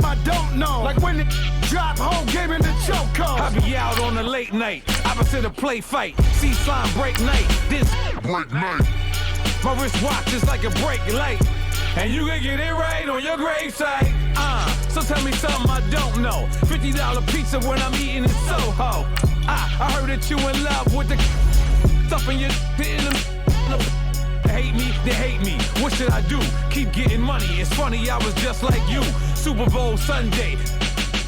I don't know. Like when it drop, whole game in the chokehold. I be out on a late night, opposite a play fight. C-sign break night, this break night. My wristwatch is like a brake light. And you can get it right on your gravesite. So tell me something I don't know. $50 pizza when I'm eating in Soho. I heard that you in love with the stuff in your hate me, they hate me. What should I do? Keep getting money. It's funny, I was just like you. Super Bowl Sunday.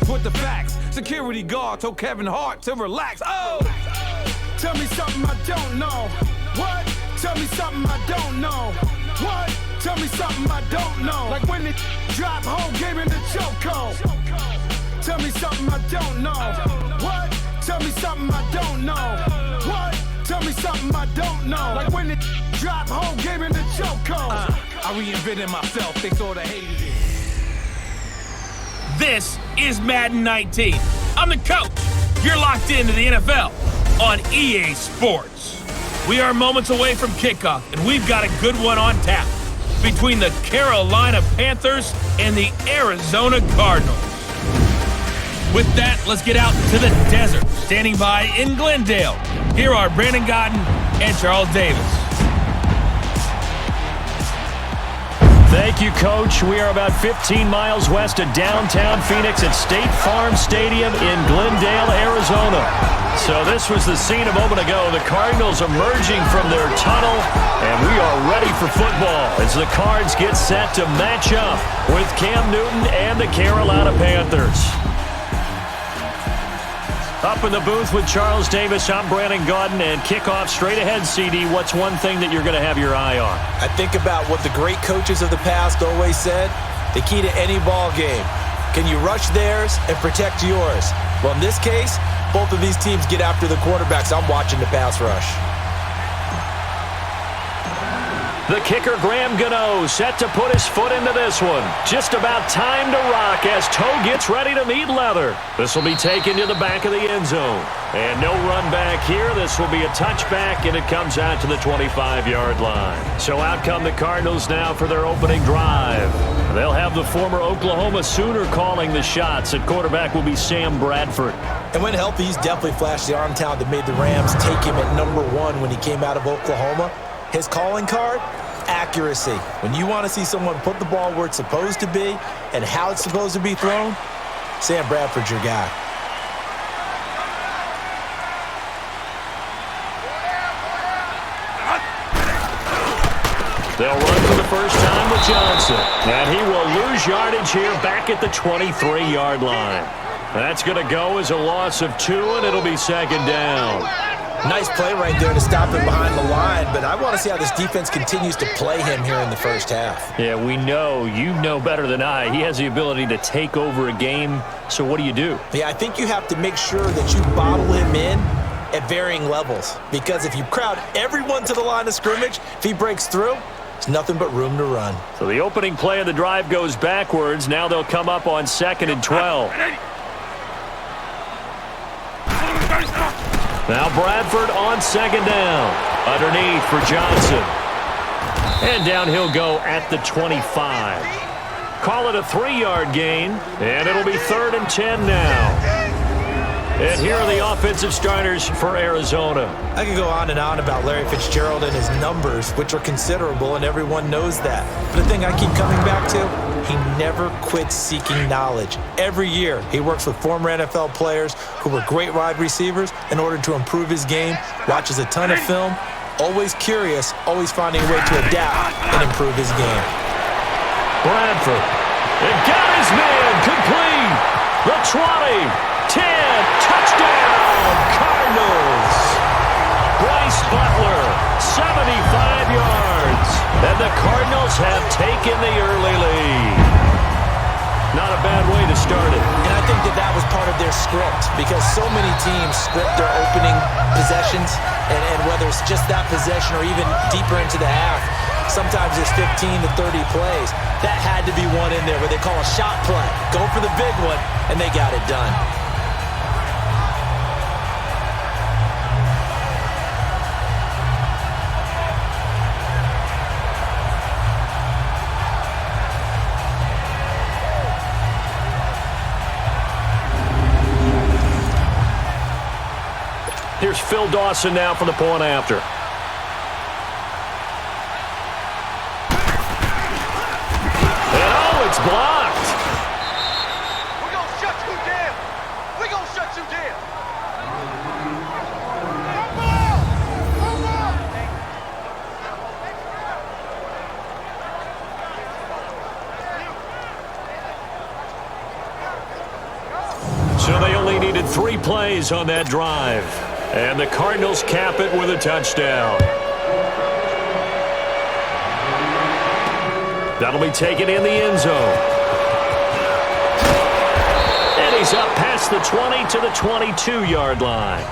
With the facts. Security guard told Kevin Hart to relax. Oh! Tell me something I don't know. What? Tell me something I don't know. What? Tell me something I don't know. Like when it drop, whole game in the chokehold. Tell me something I don't know. What? Tell me something I don't know. What? Tell me something I don't know. Like when it drop, whole game in the chokehold. I reinvented myself, they sort of hated it. This is Madden 19. I'm the coach. You're locked into the NFL on EA Sports. We are moments away from kickoff, and we've got a good one on tap between the Carolina Panthers and the Arizona Cardinals. With that, let's get out to the desert. Standing by in Glendale, here are Brandon Godden and Charles Davis. Thank you, Coach. We are about 15 miles west of downtown Phoenix at State Farm Stadium in Glendale, Arizona. So this was the scene a moment ago. The Cardinals emerging from their tunnel, and we are ready for football as the Cards get set to match up with Cam Newton and the Carolina Panthers. Up in the booth with Charles Davis, I'm Brandon Godden, and kickoff straight ahead, CD. What's one thing that you're going to have your eye on? I think about what the great coaches of the past always said. The key to any ball game. Can you rush theirs and protect yours? Well, in this case, both of these teams get after the quarterbacks. I'm watching the pass rush. The kicker, Graham Gano, set to put his foot into this one. Just about time to rock as Toe gets ready to meet leather. This will be taken to the back of the end zone. And no run back here. This will be a touchback, and it comes out to the 25-yard line. So out come the Cardinals now for their opening drive. They'll have the former Oklahoma Sooner calling the shots. At quarterback will be Sam Bradford. And when healthy, he's definitely flashed the arm talent that made the Rams take him at #1 when he came out of Oklahoma. His calling card, accuracy. When you want to see someone put the ball where it's supposed to be and how it's supposed to be thrown, Sam Bradford's your guy. They'll run for the first time with Johnson. And he will lose yardage here back at the 23-yard line. That's going to go as a loss of 2, and it'll be second down. Nice play right there to stop him behind the line, but I want to see how this defense continues to play him here in the first half. Yeah, we know. You know better than I. He has the ability to take over a game, so what do you do? Yeah, I think you have to make sure that you bottle him in at varying levels, because if you crowd everyone to the line of scrimmage, if he breaks through, there's nothing but room to run. So the opening play of the drive goes backwards. Now they'll come up on 2nd and 12. Now Bradford on 2nd down. Underneath for Johnson. And down he'll go at the 25. Call it a 3-yard gain. And it'll be 3rd and 10 now. And here are the offensive starters for Arizona. I could go on and on about Larry Fitzgerald and his numbers, which are considerable, and everyone knows that. But the thing I keep coming back to, he never quits seeking knowledge. Every year, he works with former NFL players who were great wide receivers in order to improve his game, watches a ton of film, always curious, always finding a way to adapt and improve his game. Bradford. It got his man complete. The 20. 10, touchdown, Cardinals. Bryce Butler, 75 yards. And the Cardinals have taken the early lead. Not a bad way to start it. And I think that was part of their script, because so many teams script their opening possessions, and whether it's just that possession or even deeper into the half, sometimes it's 15 to 30 plays. That had to be one in there where they call a shot play. Go for the big one, and they got it done. Here's Phil Dawson now for the point after. And oh, it's blocked. We're going to shut you down. We're going to shut you down. So they only needed 3 plays on that drive. And the Cardinals cap it with a touchdown. That'll be taken in the end zone. And he's up past the 20 to the 22-yard line.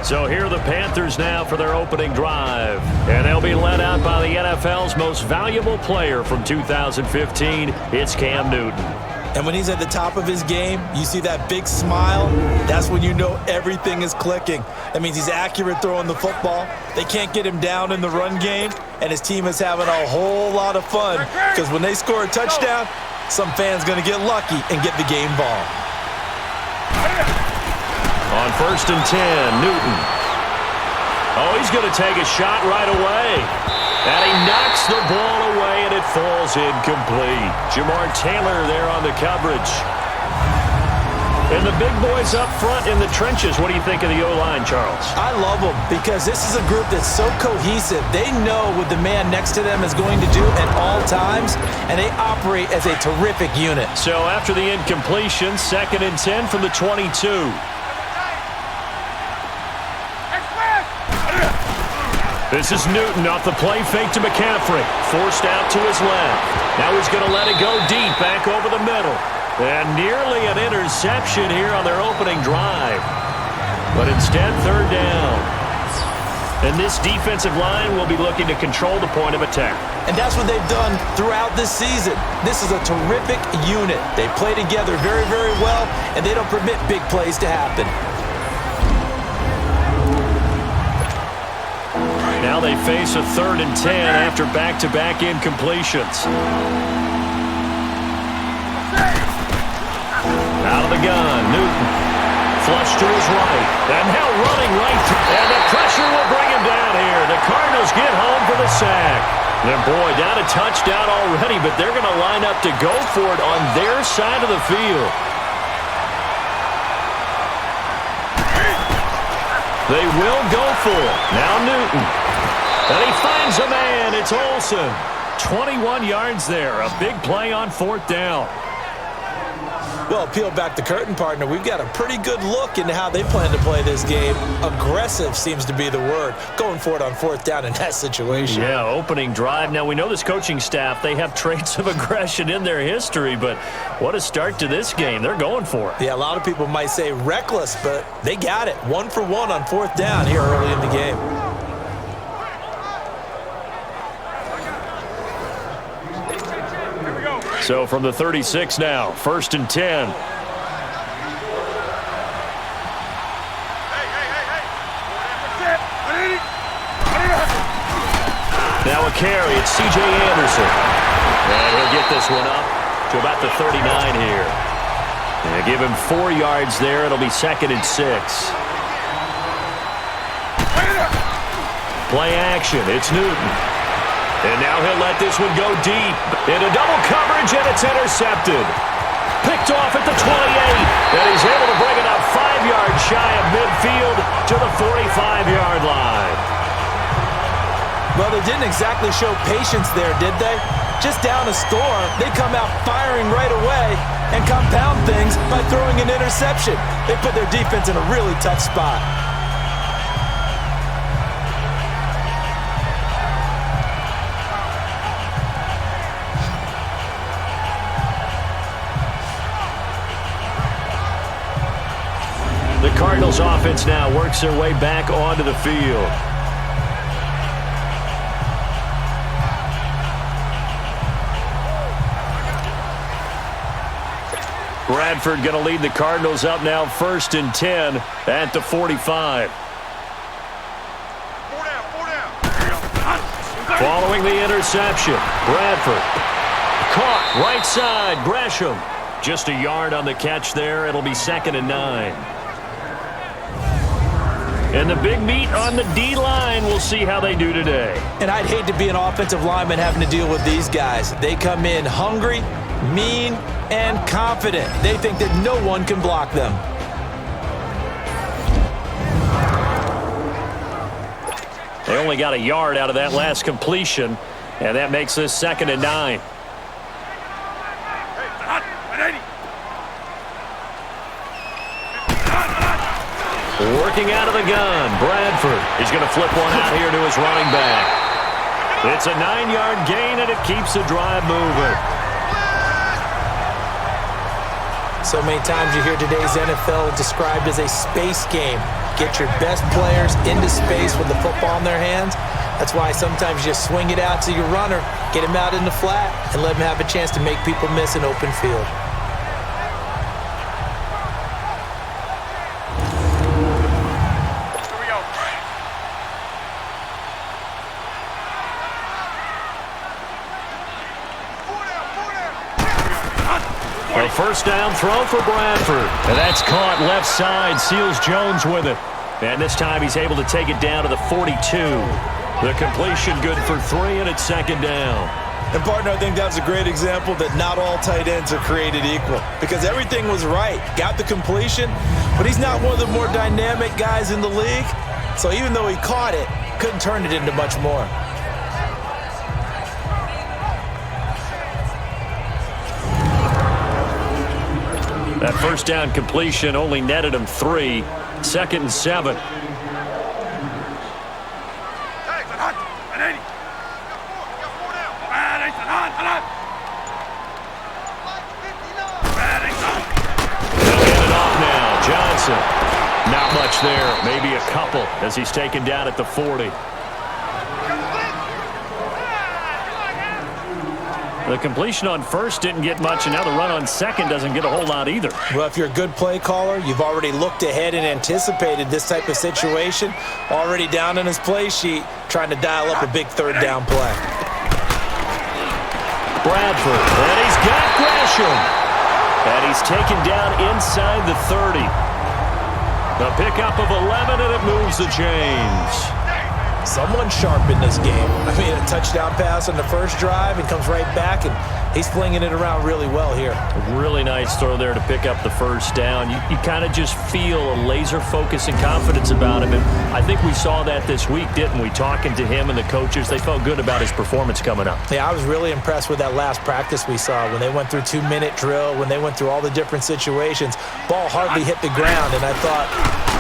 So here are the Panthers now for their opening drive. And they'll be led out by the NFL's most valuable player from 2015. It's Cam Newton. And when he's at the top of his game, you see that big smile, that's when you know everything is clicking. That means he's accurate throwing the football. They can't get him down in the run game, and his team is having a whole lot of fun because when they score a touchdown, some fan's going to get lucky and get the game ball. On 1st and 10, Newton. Oh, he's going to take a shot right away. And he knocks the ball away, and it falls incomplete. Jamar Taylor there on the coverage. And the big boys up front in the trenches. What do you think of the O-line, Charles? I love them because this is a group that's so cohesive. They know what the man next to them is going to do at all times, and they operate as a terrific unit. So after the incompletion, 2nd and 10 from the 22. This is Newton off the play fake to McCaffrey. Forced out to his left. Now he's going to let it go deep back over the middle. And nearly an interception here on their opening drive. But instead, 3rd down. And this defensive line will be looking to control the point of attack. And that's what they've done throughout this season. This is a terrific unit. They play together very, very well, and they don't permit big plays to happen. Now they face a 3rd and 10 after back-to-back incompletions. Out of the gun, Newton. Flush to his right. And now running right through. And the pressure will bring him down here. The Cardinals get home for the sack. And boy, down a touchdown already, but they're going to line up to go for it on their side of the field. They will go for it. Now Newton. And he finds a man. It's Olsen. 21 yards there. A big play on 4th down. Well, peel back the curtain, partner. We've got a pretty good look into how they plan to play this game. Aggressive seems to be the word. Going for it on 4th down in that situation. Yeah, opening drive. Now, we know this coaching staff, they have traits of aggression in their history, but what a start to this game. They're going for it. Yeah, a lot of people might say reckless, but they got it. 1 for 1 on 4th down here early in the game. So from the 36 now, 1st and 10. Now a carry, it's C.J. Anderson. And he'll get this one up to about the 39 here. And give him 4 yards there. It'll be 2nd and 6. Play action, it's Newton. And now he'll let this one go deep. Into double coverage, and it's intercepted. Picked off at the 28. And he's able to bring it up 5 yards shy of midfield to the 45-yard line. Well, they didn't exactly show patience there, did they? Just down a score, they come out firing right away and compound things by throwing an interception. They put their defense in a really tough spot. The Cardinals offense now works their way back onto the field. Bradford going to lead the Cardinals up now 1st and 10 at the 45. Following the interception, Bradford caught right side, Gresham. Just a yard on the catch there. It'll be 2nd and 9. And the big meat on the D-line. We'll see how they do today. And I'd hate to be an offensive lineman having to deal with these guys. They come in hungry, mean, and confident. They think that no one can block them. They only got a yard out of that last completion, and that makes this 2nd and 9. Working out of the gun, Bradford. He's going to flip one out here to his running back. It's a 9-yard gain, and it keeps the drive moving. So many times you hear today's NFL described as a space game. Get your best players into space with the football in their hands. That's why sometimes you just swing it out to your runner, get him out in the flat, and let him have a chance to make people miss an open field. A first down throw for Bradford. And that's caught left side. Seals Jones with it. And this time he's able to take it down to the 42. The completion good for 3, and it's 2nd down. And, partner, I think that's a great example that not all tight ends are created equal. Because everything was right. Got the completion, but he's not one of the more dynamic guys in the league. So even though he caught it, couldn't turn it into much more. That first down completion only netted him 3. 2nd and 7. Not much there, maybe a couple as he's taken down at the 40. The completion on first didn't get much, and now the run on second doesn't get a whole lot either. Well, if you're a good play caller, you've already looked ahead and anticipated this type of situation. Already down on his play sheet, trying to dial up a big third down play. Bradford, and he's got Gresham. And he's taken down inside the 30. A pickup of 11, and it moves the chains. Someone sharp in this game. I mean, a touchdown pass on the first drive and comes right back, and he's flinging it around really well here. Really nice throw there to pick up the first down. You kind of just feel a laser focus and confidence about him, and I think we saw that this week, didn't we? Talking to him and the coaches, they felt good about his performance coming up. Yeah, I was really impressed with that last practice we saw when they went through 2-minute drill, when they went through all the different situations. Ball hardly hit the ground, and I thought,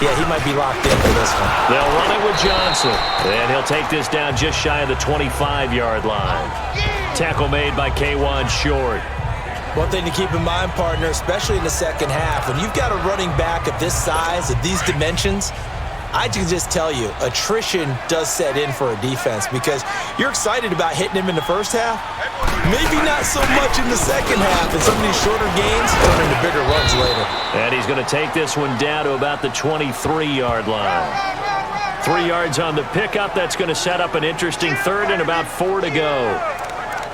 yeah, he might be locked in for this one. They'll run it with Johnson, and he'll take this down just shy of the 25-yard line. Tackle made by K1 Short. One thing to keep in mind, partner, especially in the second half, when you've got a running back of this size, of these dimensions, I can just tell you, attrition does set in for a defense because you're excited about hitting him in the first half. Maybe not so much in the second half, and some of these shorter gains turn into bigger runs later. And he's going to take this one down to about the 23-yard line. 3 yards on the pickup. That's going to set up an interesting third and about 4 to go.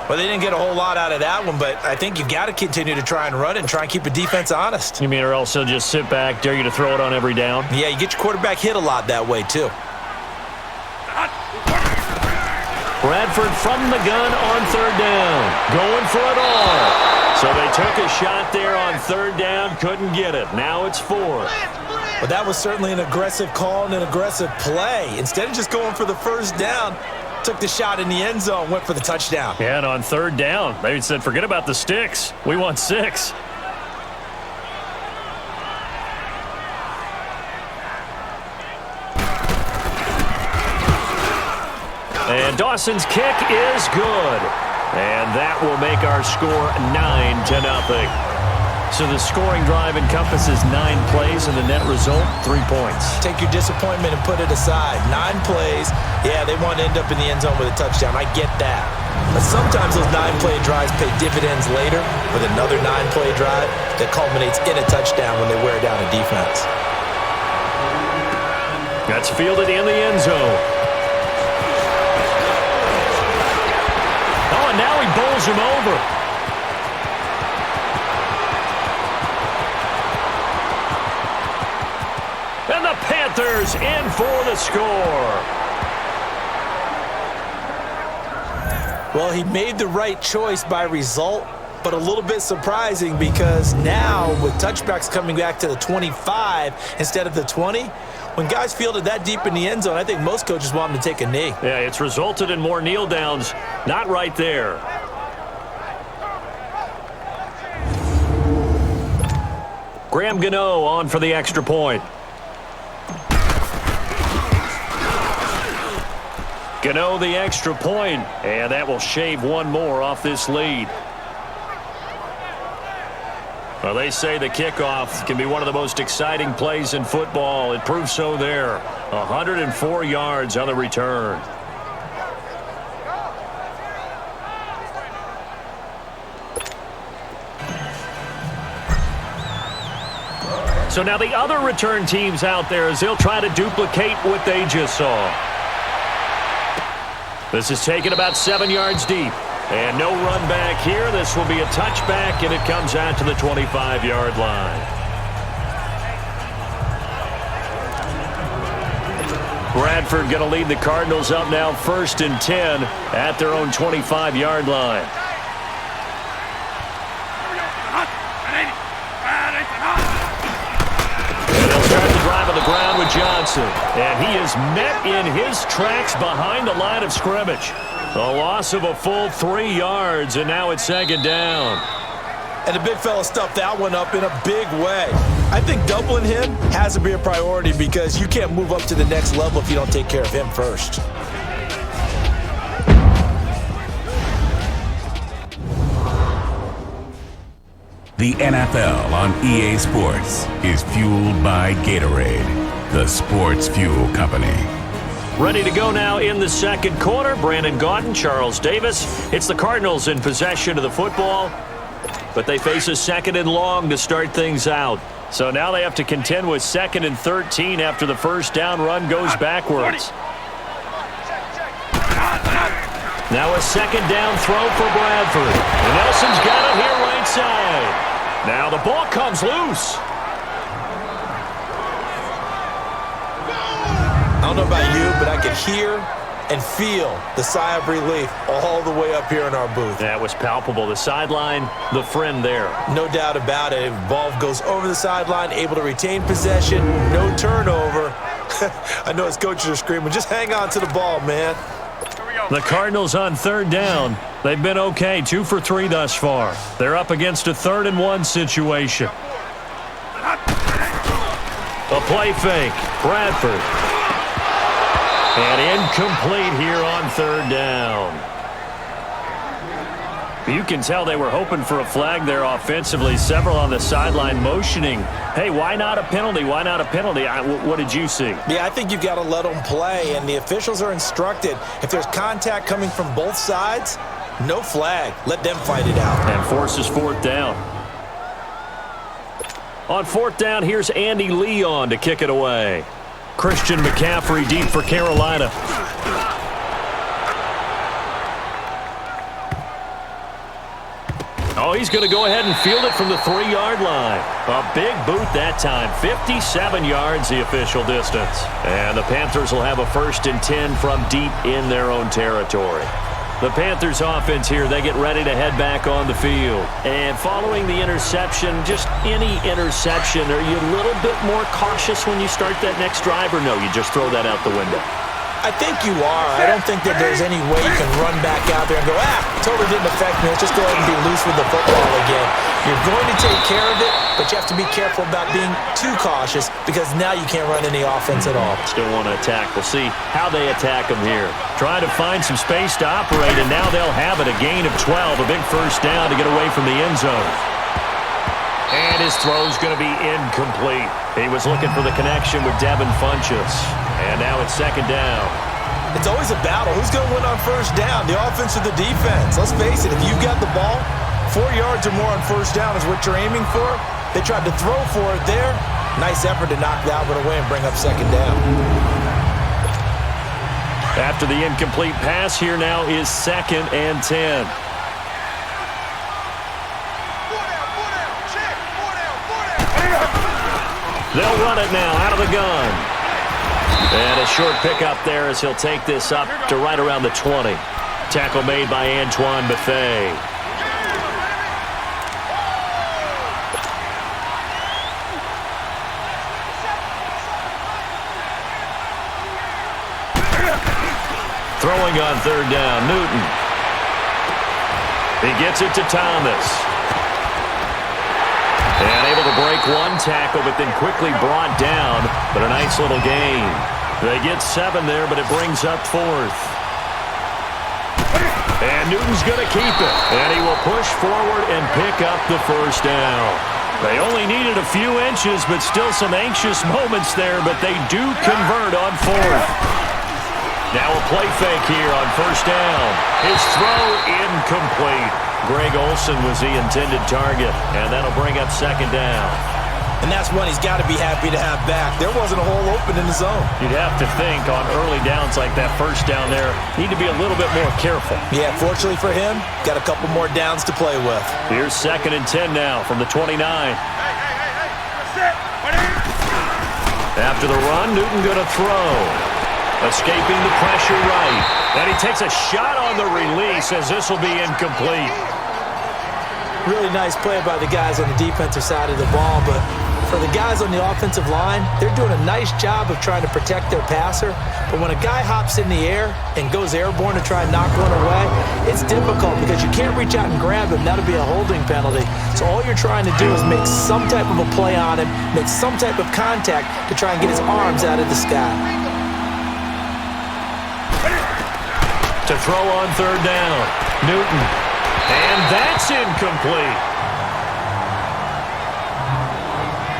Well, they didn't get a whole lot out of that one, but I think you've got to continue to try and run and try and keep the defense honest. You mean or else he'll just sit back, dare you to throw it on every down? Yeah, you get your quarterback hit a lot that way, too. Bradford from the gun on third down. Going for it all. So they took a shot there on third down, couldn't get it. Now it's 4. But that was certainly an aggressive call and an aggressive play. Instead of just going for the first down, took the shot in the end zone, went for the touchdown. Yeah, and on third down, they said, forget about the sticks. We want 6. And Dawson's kick is good. And that will make our score 9-0. So the scoring drive encompasses 9 plays, and the net result, 3 points. Take your disappointment and put it aside. 9 plays, yeah, they want to end up in the end zone with a touchdown. I get that. But sometimes those 9-play drives pay dividends later with another 9-play drive that culminates in a touchdown when they wear down a defense. That's fielded in the end zone. Oh, and now he bowls him over. Panthers in for the score. Well, he made the right choice by result, but a little bit surprising because now with touchbacks coming back to the 25 instead of the 20, when guys fielded that deep in the end zone, I think most coaches want them to take a knee. Yeah, it's resulted in more kneel downs. Not right there. Graham Gano on for the extra point. Gano the extra point, and that will shave one more off this lead. Well, they say the kickoff can be one of the most exciting plays in football. It proves so there. 104 yards on the return. So now the other return teams out there as they'll try to duplicate what they just saw. This is taken about 7 yards deep. And no run back here. This will be a touchback, and it comes out to the 25-yard line. Bradford going to lead the Cardinals up now 1st and 10 at their own 25-yard line. And they'll start the drive on the ground with Johnson. And he is met in his tracks behind the line of scrimmage. A loss of a full 3 yards, and now it's 2nd down. And the big fella stuffed that one up in a big way. I think doubling him has to be a priority because you can't move up to the next level if you don't take care of him first. The NFL on EA Sports is fueled by Gatorade, the sports fuel company. Ready to go now in the second quarter. Brandon Gaudin, Charles Davis. It's the Cardinals in possession of the football, but they face a 2nd and long to start things out. So now they have to contend with 2nd and 13 after the first down run goes backwards. Now a 2nd down throw for Bradford. And Nelson's got it here right side. Now the ball comes loose. I don't know about you, but I could hear and feel the sigh of relief all the way up here in our booth. That was palpable. The sideline, the friend there. No doubt about it. Ball goes over the sideline, able to retain possession, no turnover. I know his coaches are screaming, just hang on to the ball, man. The Cardinals on 3rd down. They've been okay, 2 for 3 thus far. They're up against a 3rd and 1 situation. A play fake. Bradford. And incomplete here on 3rd down. You can tell they were hoping for a flag there offensively. Several on the sideline motioning. Hey, why not a penalty? Why not a penalty? What did you see? Yeah, I think you've got to let them play, and the officials are instructed. If there's contact coming from both sides, no flag. Let them fight it out. And forces 4th down. On 4th down, here's Andy Leon to kick it away. Christian McCaffrey deep for Carolina. Oh, he's going to go ahead and field it from the 3-yard line. A big boot that time. 57 yards the official distance. And the Panthers will have a 1st and 10 from deep in their own territory. The Panthers offense here, they get ready to head back on the field. And following the interception, just any interception, are you a little bit more cautious when you start that next drive, or no, you just throw that out the window? I think you are. I don't think that there's any way you can run back out there and go, totally didn't affect me. Let's just go ahead and be loose with the football again. You're going to take care of it, but you have to be careful about being too cautious because now you can't run any offense at all. Still want to attack. We'll see how they attack them here. Trying to find some space to operate, and now they'll have it. A gain of 12, a big 1st down to get away from the end zone. And his throw's going to be incomplete. He was looking for the connection with Devin Funchess. And now it's 2nd down. It's always a battle. Who's going to win on 1st down, the offense or the defense? Let's face it, if you've got the ball, 4 yards or more on 1st down is what you're aiming for. They tried to throw for it there. Nice effort to knock that one away and bring up 2nd down. After the incomplete pass, here now is 2nd and 10. They'll run it now out of the gun. And a short pickup there as he'll take this up to right around the 20. Tackle made by Antoine Bethea. Throwing on third down, Newton. He gets it to Thomas. And able to break one tackle, but then quickly brought down. But a nice little gain. They get 7 there, but it brings up 4th. And Newton's going to keep it. And he will push forward and pick up the first down. They only needed a few inches, but still some anxious moments there, but they do convert on 4th. Now a play fake here on first down. His throw incomplete. Greg Olsen was the intended target, and that'll bring up second down. And that's one he's got to be happy to have back. There wasn't a hole open in the zone. You'd have to think on early downs like that first down there, need to be a little bit more careful. Yeah, fortunately for him, got a couple more downs to play with. Here's 2nd and 10 now from the 29. After the run, Newton going to throw. Escaping the pressure right. And he takes a shot on the release as this will be incomplete. Really nice play by the guys on the defensive side of the ball, but for the guys on the offensive line, they're doing a nice job of trying to protect their passer. But when a guy hops in the air and goes airborne to try and knock one away, it's difficult because you can't reach out and grab him. That'll be a holding penalty. So all you're trying to do is make some type of a play on him, make some type of contact to try and get his arms out of the sky. To throw on third down, Newton. And that's incomplete.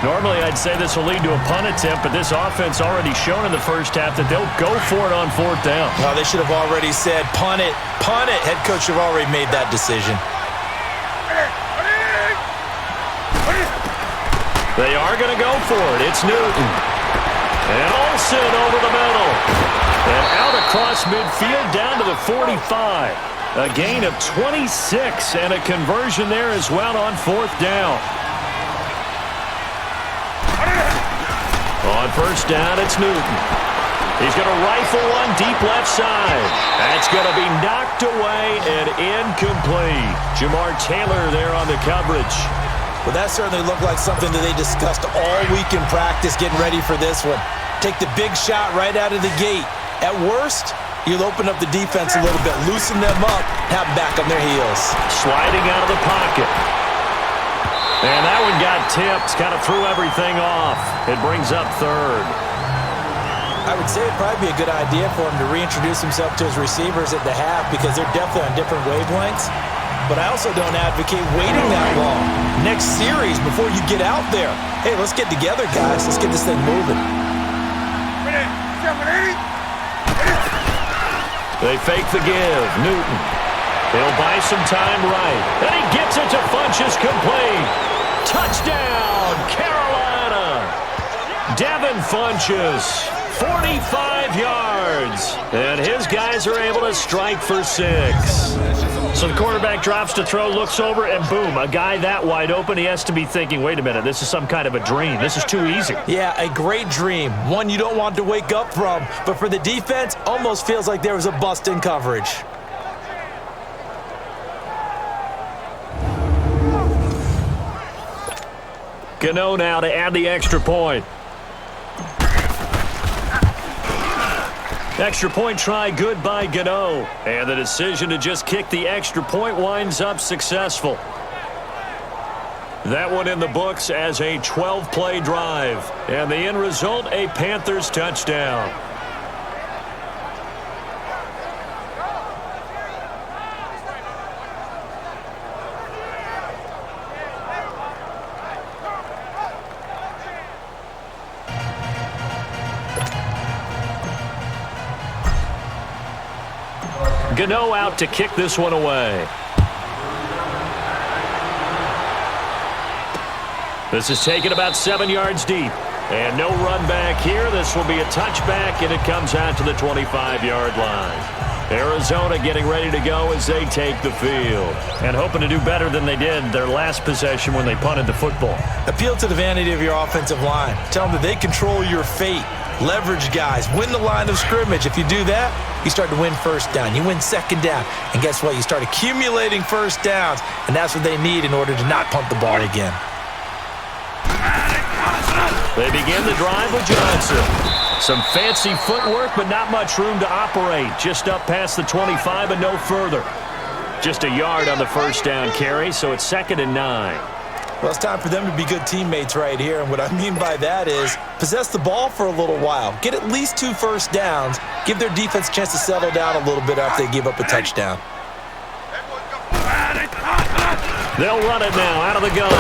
Normally, I'd say this will lead to a punt attempt, but this offense already shown in the first half that they'll go for it on 4th down. Oh, they should have already said, punt it, punt it. Head coach should have already made that decision. They are going to go for it. It's Newton. And Olsen over the middle. And out across midfield down to the 45. A gain of 26 and a conversion there as well on 4th down. On first down, it's Newton. He's going to rifle one deep left side. That's going to be knocked away and incomplete. Jamar Taylor there on the coverage. Well, that certainly looked like something that they discussed all week in practice getting ready for this one. Take the big shot right out of the gate. At worst, you'll open up the defense a little bit, loosen them up, have them back on their heels. Sliding out of the pocket. And that one got tipped, kind of threw everything off. It brings up 3rd. I would say it'd probably be a good idea for him to reintroduce himself to his receivers at the half because they're definitely on different wavelengths. But I also don't advocate waiting that long. Next series, before you get out there, hey, let's get together, guys. Let's get this thing moving. They fake the give. Newton. He'll buy some time right. And he gets it to Funchess complete. Touchdown, Carolina. Devin Funchess, 45 yards. And his guys are able to strike for 6. So the quarterback drops to throw, looks over, and boom, a guy that wide open, he has to be thinking, wait a minute, this is some kind of a dream. This is too easy. Yeah, a great dream. One you don't want to wake up from. But for the defense, almost feels like there was a bust in coverage. Gano now to add the extra point. Extra point try good by Gano. And the decision to just kick the extra point winds up successful. That one in the books as a 12-play drive. And the end result, a Panthers touchdown. Gano out to kick this one away. This is taken about 7 yards deep. And no run back here. This will be a touchback, and it comes out to the 25-yard line. Arizona getting ready to go as they take the field. And hoping to do better than they did their last possession when they punted the football. Appeal to the vanity of your offensive line. Tell them that they control your fate. leverage guys, win the line of scrimmage. If you do that, you start to win first down. You win second down. And guess what? You start accumulating first downs, and that's what they need in order to not punt the ball again. They begin the drive with Johnson. Some fancy footwork, but not much room to operate. Just up past the 25 and no further. Just a yard on the first down carry, so it's 2nd and 9. Well, it's time for them to be good teammates right here, and what I mean by that is possess the ball for a little while. Get at least 2 first downs. Give their defense a chance to settle down a little bit after they give up a touchdown. They'll run it now out of the gun.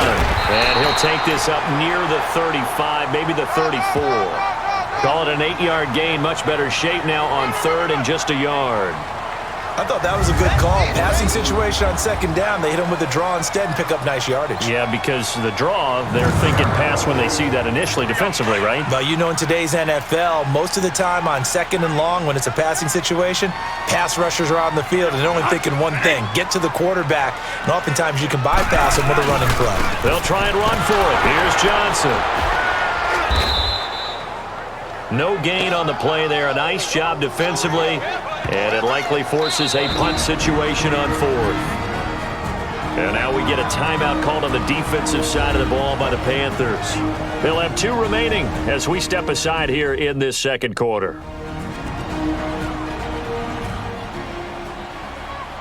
And he'll take this up near the 35, maybe the 34. Call it an 8-yard gain. Much better shape now on 3rd and just a yard. I thought that was a good call. Passing situation on 2nd down. They hit him with a draw instead and pick up nice yardage. Yeah, because the draw, they're thinking pass when they see that initially defensively, right? But you know, in today's NFL, most of the time on 2nd and long, when it's a passing situation, pass rushers are on the field and they're only thinking one thing, get to the quarterback. And oftentimes you can bypass him with a running play. They'll try and run for it. Here's Johnson. No gain on the play there. A nice job defensively, and it likely forces a punt situation on 4th. And now we get a timeout called on the defensive side of the ball by the Panthers. They'll have 2 remaining as we step aside here in this 2nd quarter.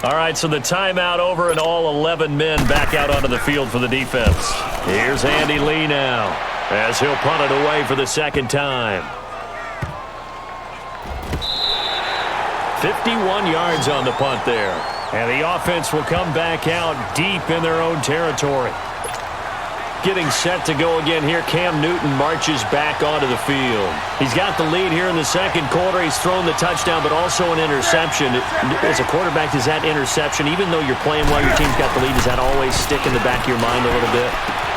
All right, so the timeout over and all 11 men back out onto the field for the defense. Here's Andy Lee now as he'll punt it away for the 2nd time. 51 yards on the punt there. And the offense will come back out deep in their own territory. Getting set to go again here, Cam Newton marches back onto the field. He's got the lead here in the 2nd quarter. He's thrown the touchdown, but also an interception. As a quarterback, does that interception, even though you're playing well, your team's got the lead, does that always stick in the back of your mind a little bit?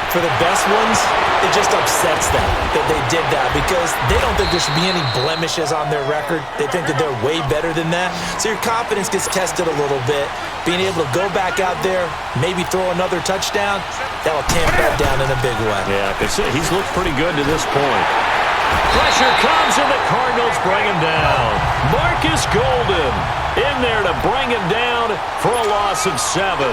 For the best ones, it just upsets them that they did that because they don't think there should be any blemishes on their record. They think that they're way better than that. So your confidence gets tested a little bit. Being able to go back out there, maybe throw another touchdown, that'll tamp that down in a big way. Yeah, because he's looked pretty good to this point. Pressure comes and the Cardinals bring him down. Marcus Golden in there to bring him down for a loss of 7.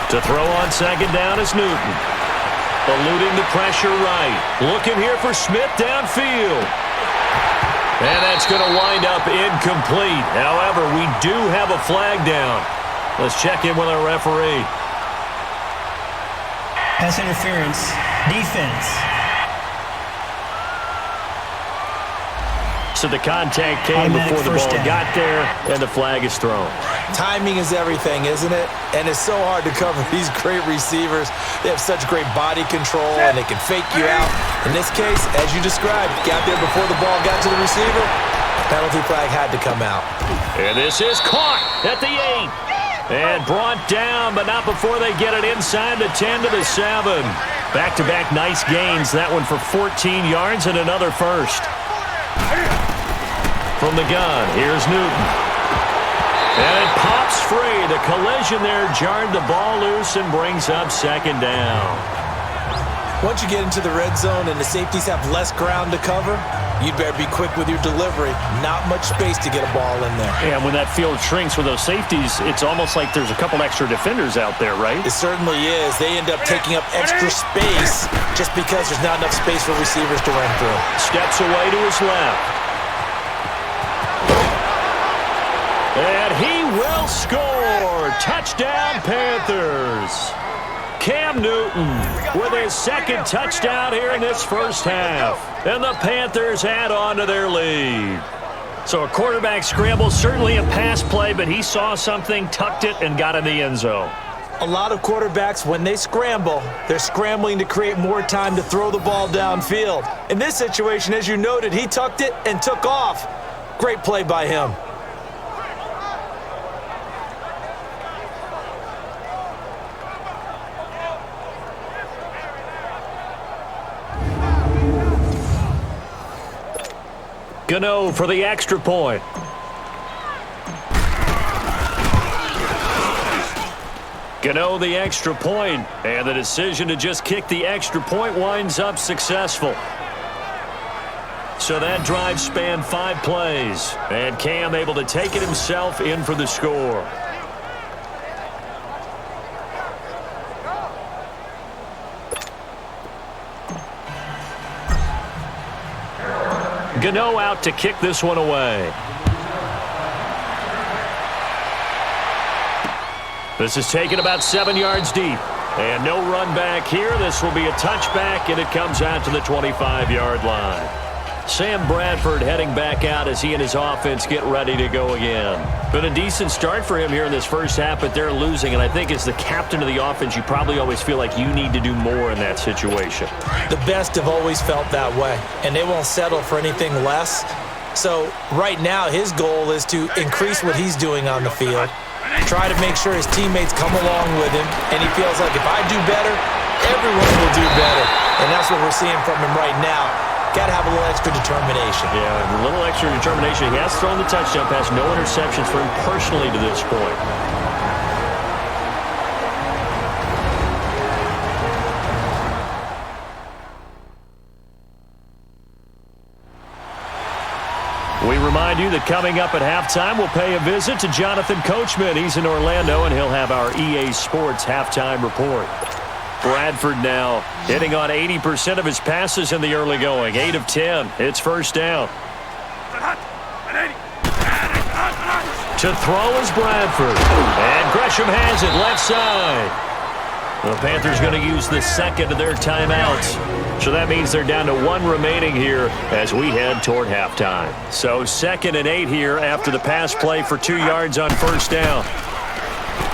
To throw on 2nd down is Newton. Eluding the pressure right. Looking here for Smith downfield. And that's going to wind up incomplete. However, we do have a flag down. Let's check in with our referee. Pass interference. Defense. So the contact came before the ball got there, and the flag is thrown. Timing is everything, isn't it? And it's so hard to cover these great receivers. They have such great body control, and they can fake you out. In this case, as you described, got there before the ball got to the receiver. Penalty flag had to come out. And this is caught at the 8. And brought down, but not before they get it inside the 10 to the 7. Back-to-back nice gains. That one for 14 yards and another first. From the gun, here's Newton. And it pops free. The collision there jarred the ball loose and brings up 2nd down. Once you get into the red zone and the safeties have less ground to cover, you'd better be quick with your delivery. Not much space to get a ball in there. And when that field shrinks with those safeties, it's almost like there's a couple extra defenders out there, right? It certainly is. They end up taking up extra space just because there's not enough space for receivers to run through. Steps away to his left. And he will score. Touchdown, Panthers. Cam Newton with his 2nd touchdown here in this first half. And the Panthers add on to their lead. So a quarterback scramble, certainly a pass play, but he saw something, tucked it, and got in the end zone. A lot of quarterbacks, when they scramble, they're scrambling to create more time to throw the ball downfield. In this situation, as you noted, he tucked it and took off. Great play by him. Gano for the extra point. Gano the extra point, and the decision to just kick the extra point winds up successful. So that drive spanned 5 plays, and Cam able to take it himself in for the score. Gano out to kick this one away. This is taken about 7 yards deep. And no run back here. This will be a touchback, and it comes out to the 25-yard line. Sam Bradford heading back out as he and his offense get ready to go again. Been a decent start for him here in this first half, but they're losing. And I think as the captain of the offense, you probably always feel like you need to do more in that situation. The best have always felt that way, and they won't settle for anything less. So right now his goal is to increase what he's doing on the field, try to make sure his teammates come along with him, and he feels like if I do better, everyone will do better. And that's what we're seeing from him right now. Got to have a little extra determination. Yeah, a little extra determination. He has thrown the touchdown pass, no interceptions for him personally to this point. We remind you that coming up at halftime, we'll pay a visit to Jonathan Coachman. He's in Orlando, and he'll have our EA Sports halftime report. Bradford now hitting on 80% of his passes in the early going. 8 of 10. It's first down. To throw is Bradford. And Gresham has it left side. The Panthers going to use the second of their timeouts. So that means they're down to 1 remaining here as we head toward halftime. So 2nd and 8 here after the pass play for 2 yards on first down.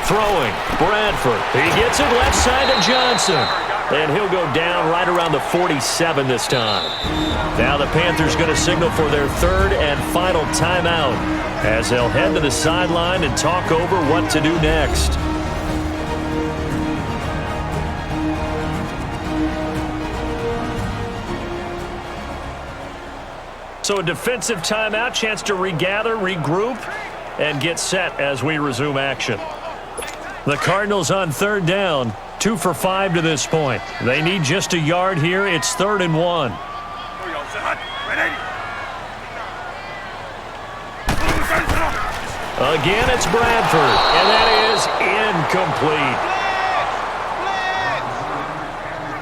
Throwing, Bradford. He gets it left side to Johnson. And he'll go down right around the 47 this time. Now the Panthers going to signal for their 3rd and final timeout as they'll head to the sideline and talk over what to do next. So a defensive timeout, chance to regather, regroup, and get set as we resume action. The Cardinals on 3rd down, 2 for 5 to this point. They need just a yard here. It's 3rd and 1. Again, it's Bradford, and that is incomplete.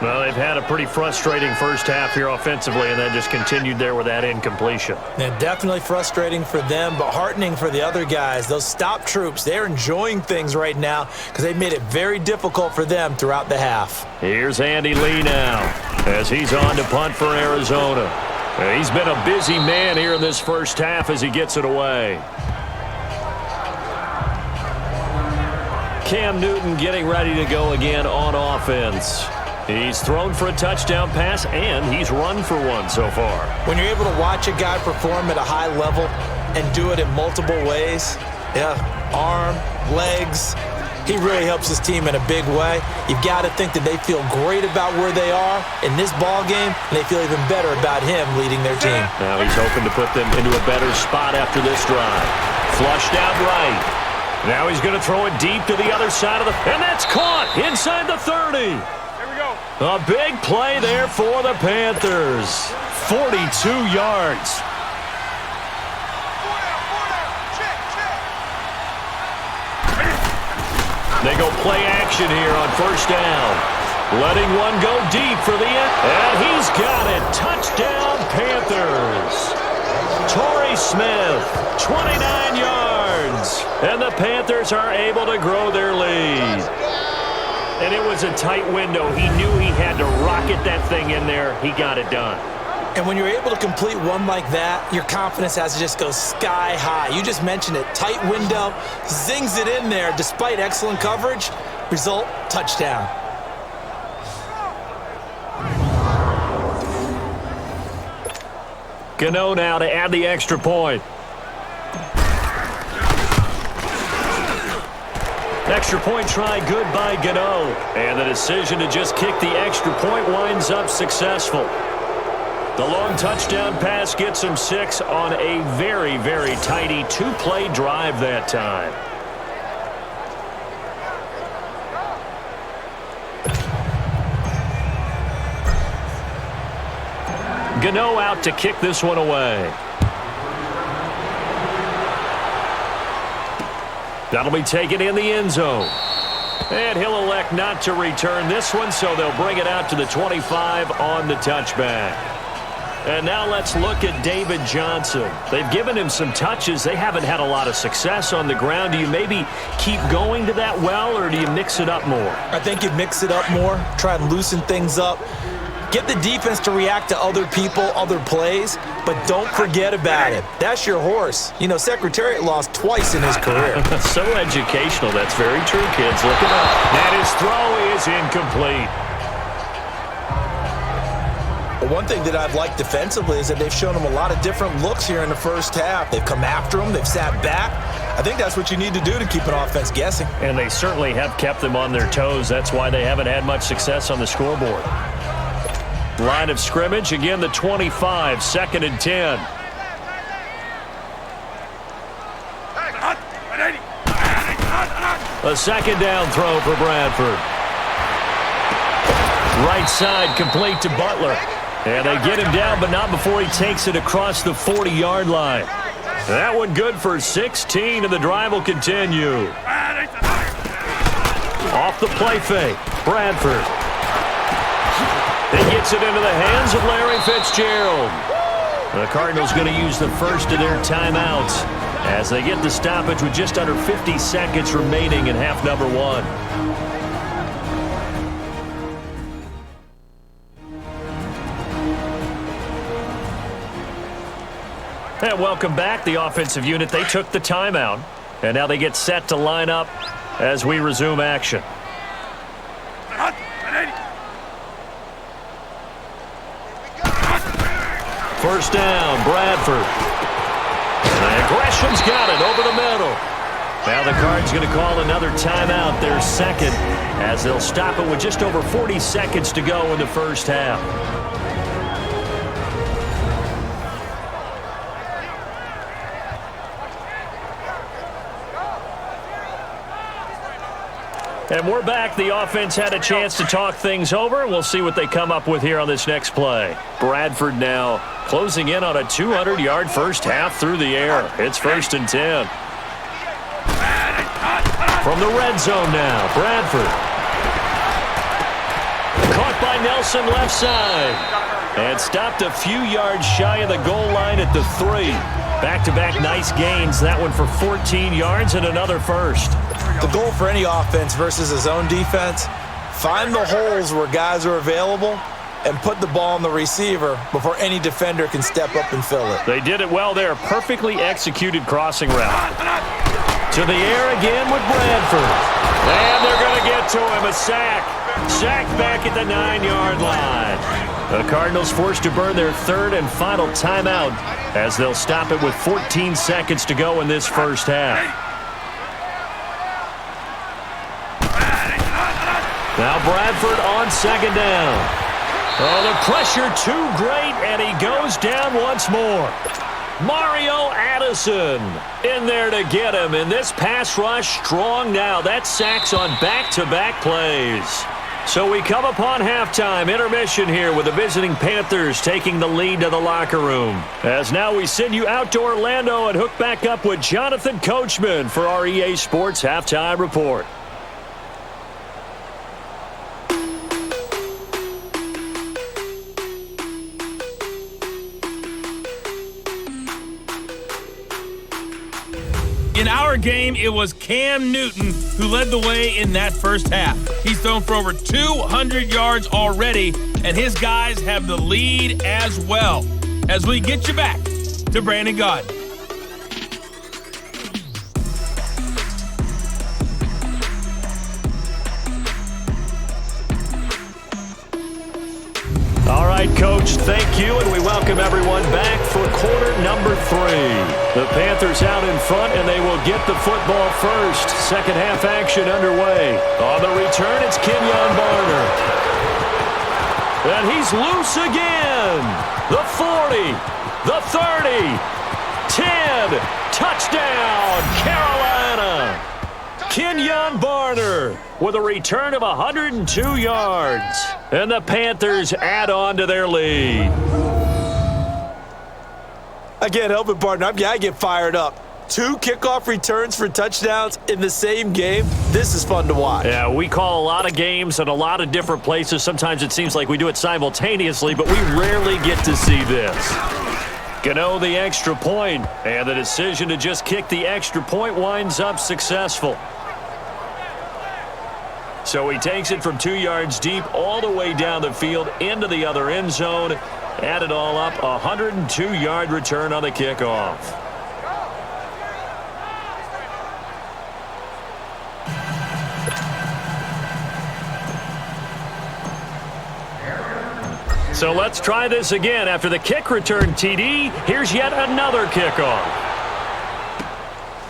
Well, they've had a pretty frustrating first half here offensively, and then just continued there with that incompletion. Yeah, definitely frustrating for them, but heartening for the other guys. Those stop troops, they're enjoying things right now because they've made it very difficult for them throughout the half. Here's Andy Lee now as he's on to punt for Arizona. He's been a busy man here in this first half as he gets it away. Cam Newton getting ready to go again on offense. He's thrown for a touchdown pass, and he's run for one so far. When you're able to watch a guy perform at a high level and do it in multiple ways, arm, legs, he really helps his team in a big way. You've got to think that they feel great about where they are in this ball game, and they feel even better about him leading their team. Now he's hoping to put them into a better spot after this drive. Flushed out right. Now he's going to throw it deep to the other side of the... And that's caught inside the 30. A big play there for the Panthers. 42 yards. They go play action here on first down. Letting one go deep for the end. And he's got it. Touchdown, Panthers. Torrey Smith, 29 yards. And the Panthers are able to grow their lead. And it was a tight window. He knew he had to rocket that thing in there. He got it done. And when you're able to complete one like that, your confidence has to just go sky high. You just mentioned it. Tight window, zings it in there despite excellent coverage. Result, touchdown. Gano now to add the extra point. Extra point try good by Gano. And the decision to just kick the extra point winds up successful. The long touchdown pass gets him 6 on a very, very tidy 2-play drive that time. Gano out to kick this one away. That'll be taken in the end zone. And he'll elect not to return this one, so they'll bring it out to the 25 on the touchback. And now let's look at David Johnson. They've given him some touches. They haven't had a lot of success on the ground. Do you maybe keep going to that well, or do you mix it up more? I think you mix it up more, try and loosen things up. Get the defense to react to other people, other plays, but don't forget about it. That's your horse. You know, Secretariat lost twice in his career. So educational. That's very true, kids. Look it up. And his throw is incomplete. One thing that I've liked defensively is that they've shown him a lot of different looks here in the first half. They've come after him. They've sat back. I think that's what you need to do to keep an offense guessing. And they certainly have kept them on their toes. That's why they haven't had much success on the scoreboard. Line of scrimmage, again, the 25, 2nd and 10. A second down throw for Bradford. Right side complete to Butler. And they get him down, but not before he takes it across the 40-yard line. That one good for 16, and the drive will continue. Off the play fake, Bradford. He gets it into the hands of Larry Fitzgerald. The Cardinals going to use the first of their timeouts as they get the stoppage with just under 50 seconds remaining in half number 1. And welcome back, the offensive unit. They took the timeout, and now they get set to line up as we resume action. First down, Bradford. And aggression's got it over the middle. Now the Cards going to call another timeout, their second, as they'll stop it with just over 40 seconds to go in the first half. And we're back. The offense had a chance to talk things over. We'll see what they come up with here on this next play. Bradford now closing in on a 200-yard first half through the air. It's 1st and 10. From the red zone now, Bradford. Caught by Nelson left side. And stopped a few yards shy of the goal line at the 3. Back-to-back nice gains. That one for 14 yards and another first. The goal for any offense versus his own defense, find the holes where guys are available and put the ball on the receiver before any defender can step up and fill it. They did it well there. Perfectly executed crossing route. To the air again with Bradford. And they're going to get to him. A sack. Sack back at the 9-yard line. The Cardinals forced to burn their third and final timeout as they'll stop it with 14 seconds to go in this first half. Now Bradford on second down. Oh, the pressure too great, and he goes down once more. Mario Addison in there to get him, and this pass rush strong now. That's sacks on back-to-back plays. So we come upon halftime intermission here with the visiting Panthers taking the lead to the locker room. As now we send you out to Orlando and hook back up with Jonathan Coachman for our EA Sports Halftime Report. In our game, it was Cam Newton who led the way in that first half. He's thrown for over 200 yards already, and his guys have the lead as well. As we get you back to Brandon Gaudin. All right, Coach, thank you, and we welcome everyone back for quarter number 3. The Panthers out in front, and they will get the football first. Second half action underway. On the return, it's Kenyon Barner. And he's loose again. The 40, the 30, 10, touchdown, Carolina. Kenyon Barner with a return of 102 yards. And the Panthers add on to their lead. I can't help it, partner. I get fired up. 2 kickoff returns for touchdowns in the same game. This is fun to watch. Yeah, we call a lot of games in a lot of different places. Sometimes it seems like we do it simultaneously, but we rarely get to see this. Gano the extra point, and the decision to just kick the extra point winds up successful. So he takes it from 2 yards deep all the way down the field into the other end zone. Add it all up, a 102-yard return on the kickoff. So let's try this again. After the kick return TD, here's yet another kickoff.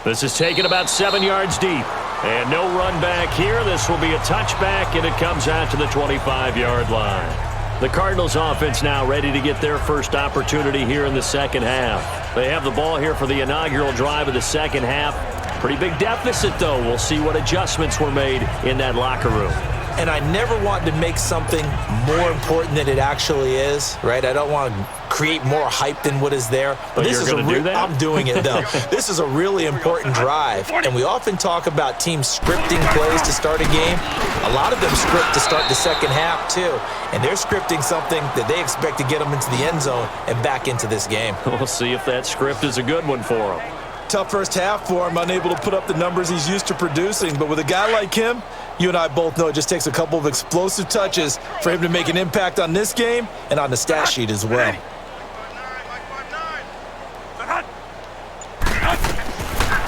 This is taken about 7 yards deep. And no run back here. This will be a touchback, and it comes out to the 25-yard line. The Cardinals offense now ready to get their first opportunity here in the second half. They have the ball here for the inaugural drive of the second half. Pretty big deficit, though. We'll see what adjustments were made in that locker room. And I never want to make something more important than it actually is, right? I don't want to create more hype than what is there. But you're going to do that? I'm doing it, though. This is a really important drive. And we often talk about teams scripting plays to start a game. A lot of them script to start the second half, too. And they're scripting something that they expect to get them into the end zone and back into this game. We'll see if that script is a good one for them. Tough first half for him, unable to put up the numbers he's used to producing. But with a guy like him, you and I both know it just takes a couple of explosive touches for him to make an impact on this game and on the stat sheet as well.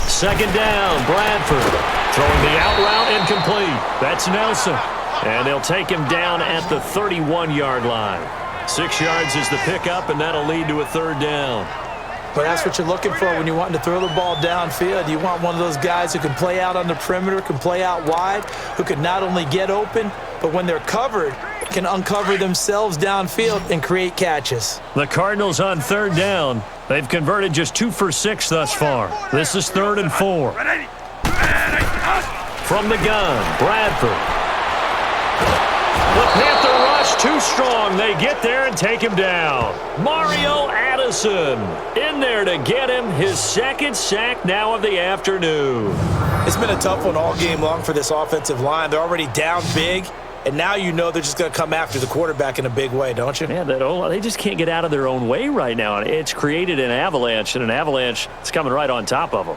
Second down, Bradford. Throwing the out route incomplete. That's Nelson. And they'll take him down at the 31-yard line. 6 yards is the pickup, and that'll lead to a third down. But that's what you're looking for when you're wanting to throw the ball downfield. You want one of those guys who can play out on the perimeter, can play out wide, who can not only get open, but when they're covered, can uncover themselves downfield and create catches. The Cardinals on third down. They've converted just 2 for 6 thus far. This is 3rd and 4. From the gun, Bradford. The Panther rush too strong. They get there and take him down. Mario Addison in there to get him his second sack now of the afternoon. It's been a tough one all game long for this offensive line. They're already down big, and now you know they're just going to come after the quarterback in a big way, don't you? Man, they just can't get out of their own way right now. It's created an avalanche, and an avalanche is coming right on top of them.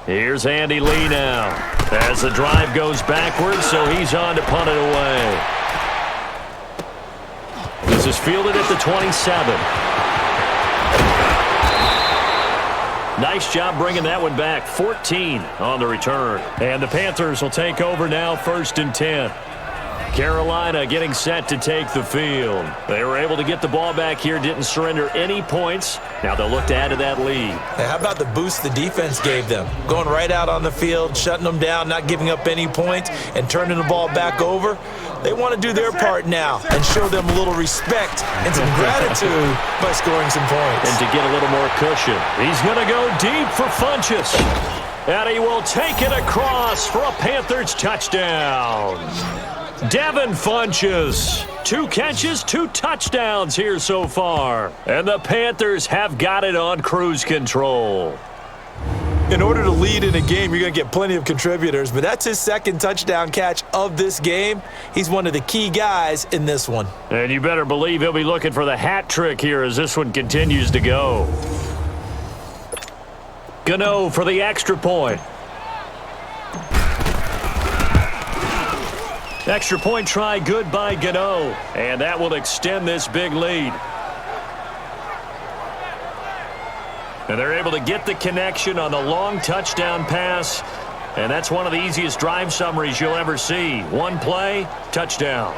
Here's Andy Lee now. As the drive goes backwards, so he's on to punt it away. This is fielded at the 27. Nice job bringing that one back. 14 on the return. And the Panthers will take over now, 1st and 10. Carolina getting set to take the field. They were able to get the ball back here, didn't surrender any points. Now they'll look to add to that lead. Hey, how about the boost the defense gave them? Going right out on the field, shutting them down, not giving up any points, and turning the ball back over. They want to do their part now and show them a little respect and some gratitude by scoring some points. And to get a little more cushion, he's going to go deep for Funchess. And he will take it across for a Panthers touchdown. Devin Funchess, 2 catches, 2 touchdowns here so far. And the Panthers have got it on cruise control. In order to lead in a game, you're going to get plenty of contributors, but that's his 2nd touchdown catch of this game. He's one of the key guys in this one. And you better believe he'll be looking for the hat trick here as this one continues to go. Gano for the extra point. Extra point try good by Gano, and that will extend this big lead. And they're able to get the connection on the long touchdown pass, and that's one of the easiest drive summaries you'll ever see. 1 play, touchdown.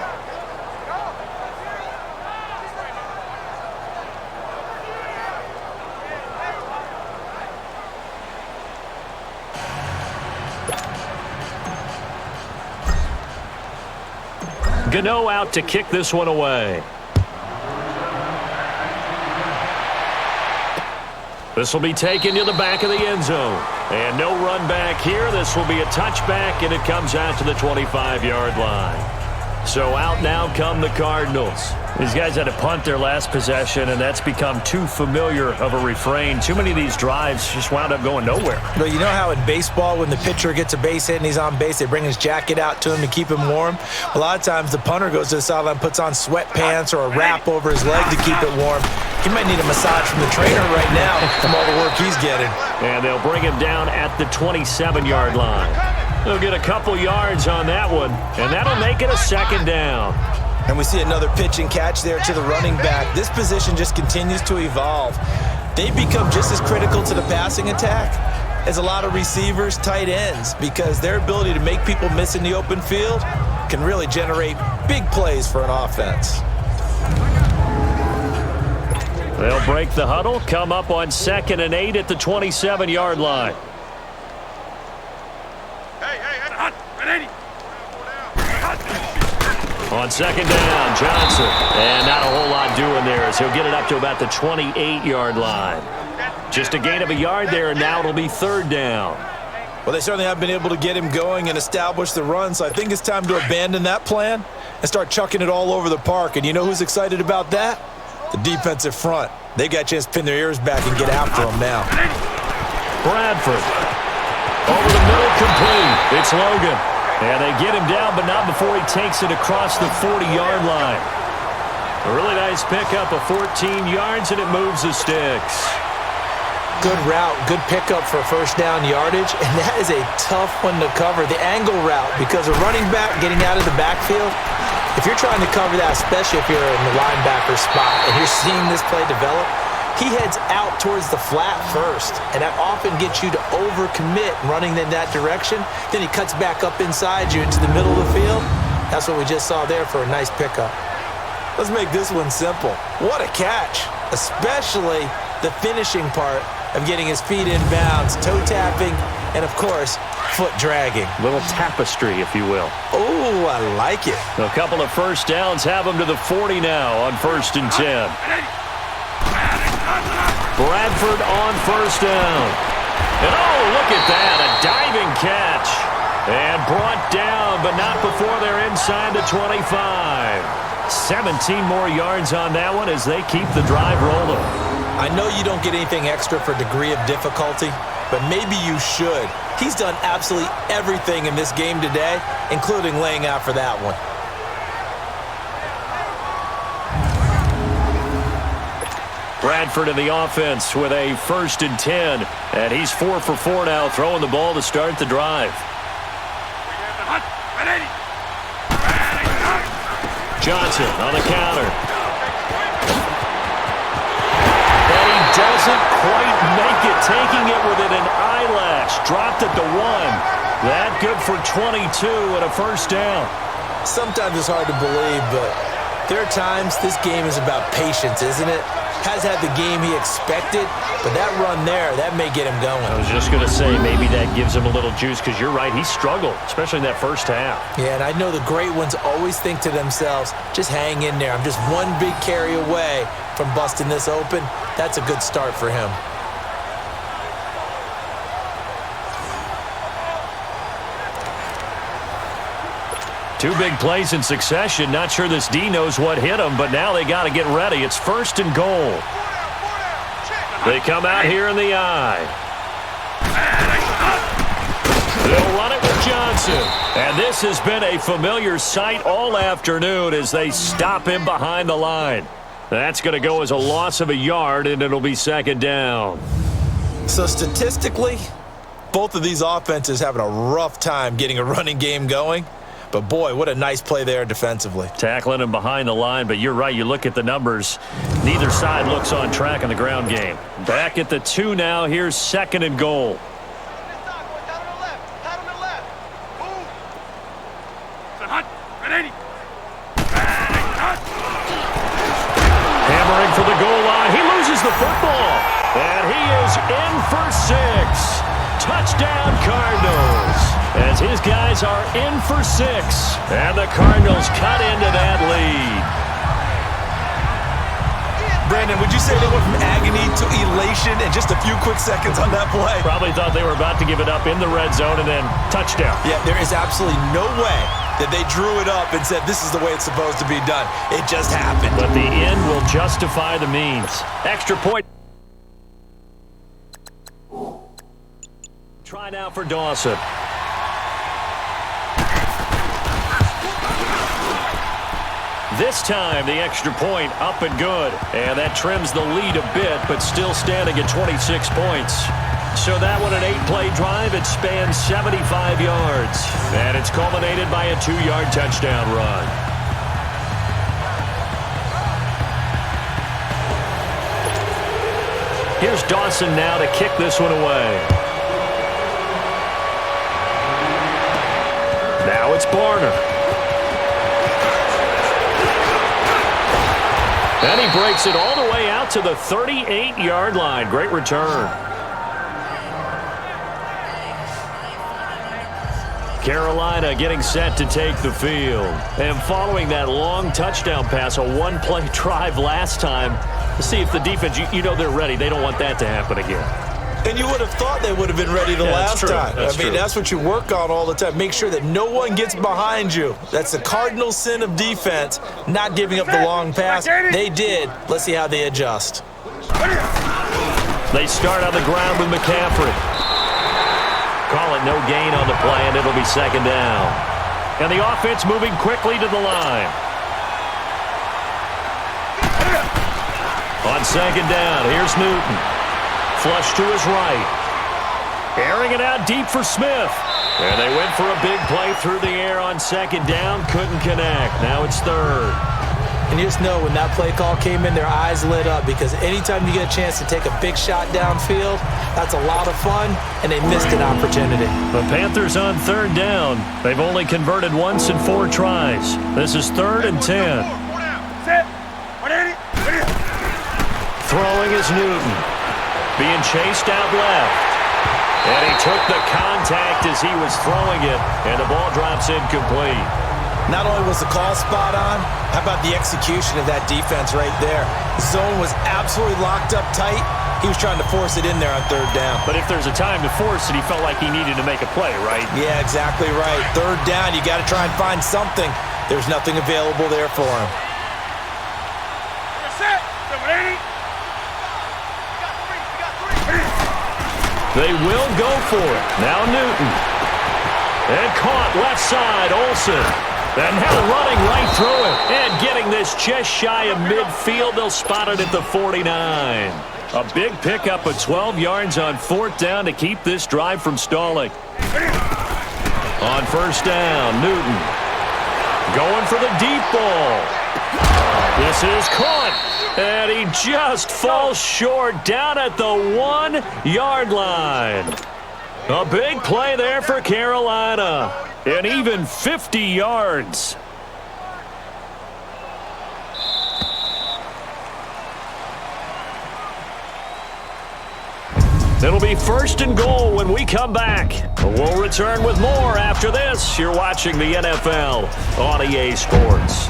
Gano out to kick this one away. This will be taken to the back of the end zone. And no run back here. This will be a touchback, and it comes out to the 25-yard line. So out now come the Cardinals. These guys had to punt their last possession, and that's become too familiar of a refrain. Too many of these drives just wound up going nowhere. But you know how in baseball, when the pitcher gets a base hit and he's on base, they bring his jacket out to him to keep him warm? A lot of times the punter goes to the sideline, puts on sweatpants or a wrap over his leg to keep it warm. He might need a massage from the trainer right now from all the work he's getting. And they'll bring him down at the 27-yard line. They'll get a couple yards on that one, and that'll make it a second down. And we see another pitch and catch there to the running back. This position just continues to evolve. They've become just as critical to the passing attack as a lot of receivers, tight ends, because their ability to make people miss in the open field can really generate big plays for an offense. They'll break the huddle, come up on 2nd and 8 at the 27-yard line. On 2nd down, Johnson. And not a whole lot doing there as he'll get it up to about the 28-yard line. Just a gain of a yard there, and now it'll be 3rd down. Well, they certainly have been able to get him going and establish the run, so I think it's time to abandon that plan and start chucking it all over the park. And you know who's excited about that? The defensive front. They got a chance to pin their ears back and get after him now. Bradford. Over the middle, complete. It's Logan. And they get him down, but not before he takes it across the 40-yard line. A really nice pickup of 14 yards, and it moves the sticks. Good route, good pickup for first down yardage, and that is a tough one to cover. The angle route, because a running back getting out of the backfield, if you're trying to cover that, especially if you're in the linebacker spot and you're seeing this play develop, he heads out towards the flat first, and that often gets you to overcommit running in that direction. Then he cuts back up inside you into the middle of the field. That's what we just saw there for a nice pickup. Let's make this one simple. What a catch, especially the finishing part of getting his feet in bounds, toe tapping, and of course, foot dragging. Little tapestry, if you will. Oh, I like it. A couple of first downs have him to the 40 now on 1st and 10. Bradford on 1st down. And oh, look at that, a diving catch. And brought down, but not before they're inside the 25. 17 more yards on that one as they keep the drive rolling. I know you don't get anything extra for degree of difficulty, but maybe you should. He's done absolutely everything in this game today, including laying out for that one. Bradford in the offense with a 1st and 10. And he's 4 for 4 now, throwing the ball to start the drive. Johnson on the counter. And he doesn't quite make it, taking it within an eyelash. Dropped at the 1. That good for 22 and a 1st down. Sometimes it's hard to believe, but there are times this game is about patience, isn't it? Has had the game he expected, but that run there, that may get him going. I was just going to say, maybe that gives him a little juice, because you're right, he struggled, especially in that first half. Yeah, and I know the great ones always think to themselves, just hang in there. I'm just one big carry away from busting this open. That's a good start for him. Two big plays in succession. Not sure this D knows what hit him, but now they got to get ready. It's 1st and goal. They come out here in the eye. They'll run it with Johnson. And this has been a familiar sight all afternoon as they stop him behind the line. That's going to go as a loss of a yard, and it'll be 2nd down. So statistically, both of these offenses having a rough time getting a running game going. But, boy, what a nice play there defensively. Tackling him behind the line, but you're right. You look at the numbers. Neither side looks on track in the ground game. Back at the 2 now. Here's 2nd and goal. Hammering for the goal line. He loses the football. And he is in for 6. Touchdown, Cardinals. As his guys are in for 6. And the Cardinals cut into that lead. Brandon, would you say they went from agony to elation in just a few quick seconds on that play? Probably thought they were about to give it up in the red zone and then touchdown. Yeah, there is absolutely no way that they drew it up and said this is the way it's supposed to be done. It just happened. But the end will justify the means. Extra point. Try now for Dawson. This time, the extra point up and good. And that trims the lead a bit, but still standing at 26 points. So that one, an 8-play drive. It spans 75 yards. And it's culminated by a 2-yard touchdown run. Here's Dawson now to kick this one away. Now it's Barner. And he breaks it all the way out to the 38-yard line. Great return. Carolina getting set to take the field. And following that long touchdown pass, a one-play drive last time, to see if the defense, you know they're ready. They don't want that to happen again. And you would have thought they would have been ready the last time. I mean, that's what you work on all the time. Make sure that no one gets behind you. That's the cardinal sin of defense, not giving up the long pass. They did. Let's see how they adjust. They start on the ground with McCaffrey. Call it no gain on the play, and it'll be second down. And the offense moving quickly to the line. On second down, here's Newton. Flush to his right. Airing it out deep for Smith. And they went for a big play through the air on second down. Couldn't connect. Now it's third. And you just know when that play call came in, their eyes lit up, because anytime you get a chance to take a big shot downfield, that's a lot of fun, and they missed an opportunity. The Panthers on third down. They've only converted once in 4 tries. This is 3rd and 10. Throwing is Newton. Being chased out left. And he took the contact as he was throwing it, and the ball drops incomplete. Not only was the call spot on, how about the execution of that defense right there? The zone was absolutely locked up tight. He was trying to force it in there on third down. But if there's a time to force it, he felt like he needed to make a play, right? Yeah, exactly right. Third down, you got to try and find something. There's nothing available there for him. They will go for it. Now Newton. And caught left side, Olsen. And now running right through it. And getting this just shy of midfield. They'll spot it at the 49. A big pickup of 12 yards on 4th down to keep this drive from stalling. On first down, Newton. Going for the deep ball. This is caught. And he just falls short down at the 1-yard line. A big play there for Carolina. And even 50 yards. It'll be 1st and goal when we come back. We'll return with more after this. You're watching the NFL on EA Sports.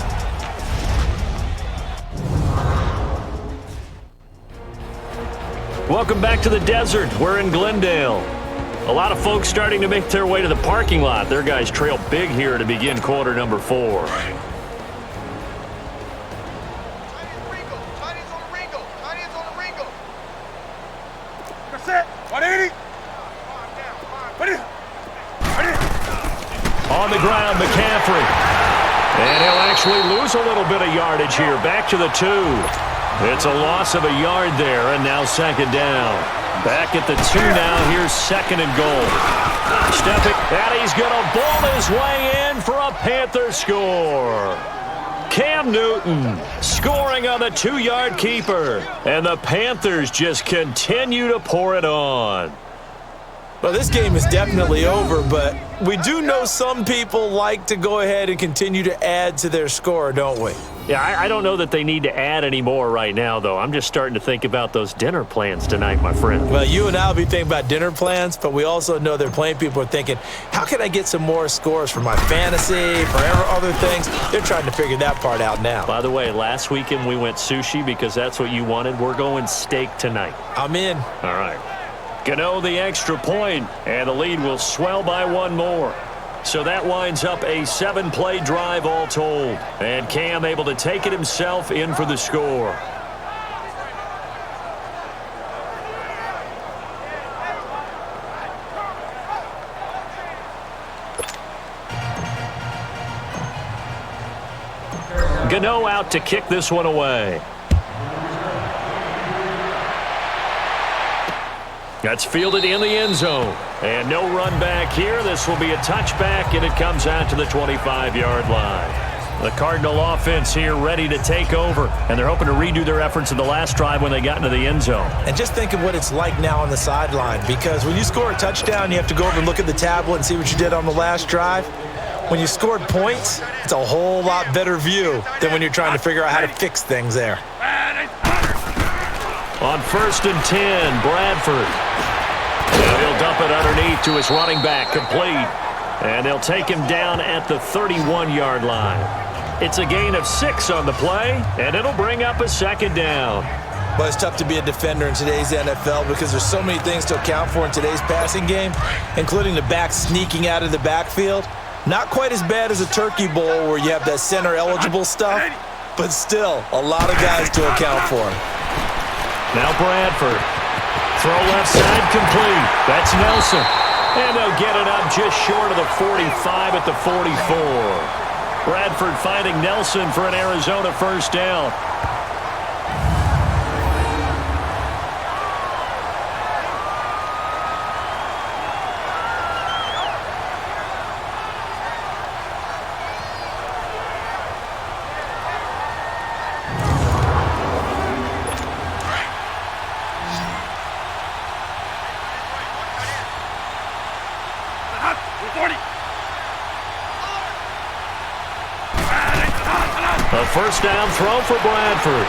Welcome back to the desert. We're in Glendale. A lot of folks starting to make their way to the parking lot. Their guys trail big here to begin quarter number 4. On the ground, McCaffrey. And he'll actually lose a little bit of yardage here. Back to the 2. It's a loss of a yard there, and now second down. Back at the 2 now. Here's 2nd and goal. Stepping, and he's going to ball his way in for a Panther score. Cam Newton scoring on the 2-yard keeper. And the Panthers just continue to pour it on. Well, this game is definitely over, but we do know some people like to go ahead and continue to add to their score, don't we? Yeah, I don't know that they need to add any more right now, though. I'm just starting to think about those dinner plans tonight, my friend. Well, you and I will be thinking about dinner plans, but we also know their playing people are thinking, how can I get some more scores for my fantasy, for other things? They're trying to figure that part out now. By the way, last weekend we went sushi because that's what you wanted. We're going steak tonight. I'm in. All right. Gano the extra point, and the lead will swell by one more. So that winds up a 7-play drive all told. And Cam able to take it himself in for the score. Gano out to kick this one away. That's fielded in the end zone. And no run back here. This will be a touchback, and it comes out to the 25-yard line. The Cardinal offense here ready to take over, and they're hoping to redo their efforts in the last drive when they got into the end zone. And just think of what it's like now on the sideline, because when you score a touchdown, you have to go over and look at the tablet and see what you did on the last drive. When you scored points, it's a whole lot better view than when you're trying to figure out how to fix things there. On 1st and 10, Bradford. Now he'll dump it underneath to his running back, complete. And they'll take him down at the 31-yard line. It's a gain of 6 on the play, and it'll bring up a second down. But it's tough to be a defender in today's NFL because there's so many things to account for in today's passing game, including the back sneaking out of the backfield. Not quite as bad as a turkey bowl where you have that center-eligible stuff, but still a lot of guys to account for. Now Bradford. Throw left side complete. That's Nelson. And they'll get it up just short of the 45 at the 44. Bradford finding Nelson for an Arizona first down. A first down throw for Bradford.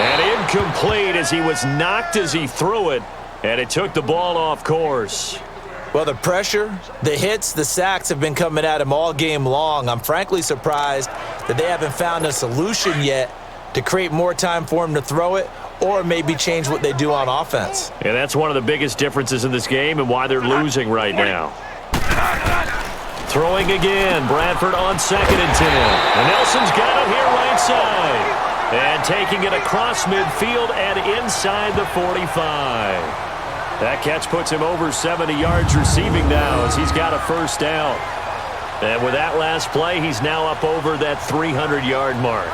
And incomplete as he was knocked as he threw it, and it took the ball off course. Well, the pressure, the hits, the sacks have been coming at him all game long. I'm frankly surprised that they haven't found a solution yet to create more time for him to throw it or maybe change what they do on offense. And that's one of the biggest differences in this game and why they're losing right now. Throwing again, Bradford on 2nd and 10. And Nelson's got it here right side. And taking it across midfield and inside the 45. That catch puts him over 70 yards receiving now as he's got a first down. And with that last play, he's now up over that 300-yard mark.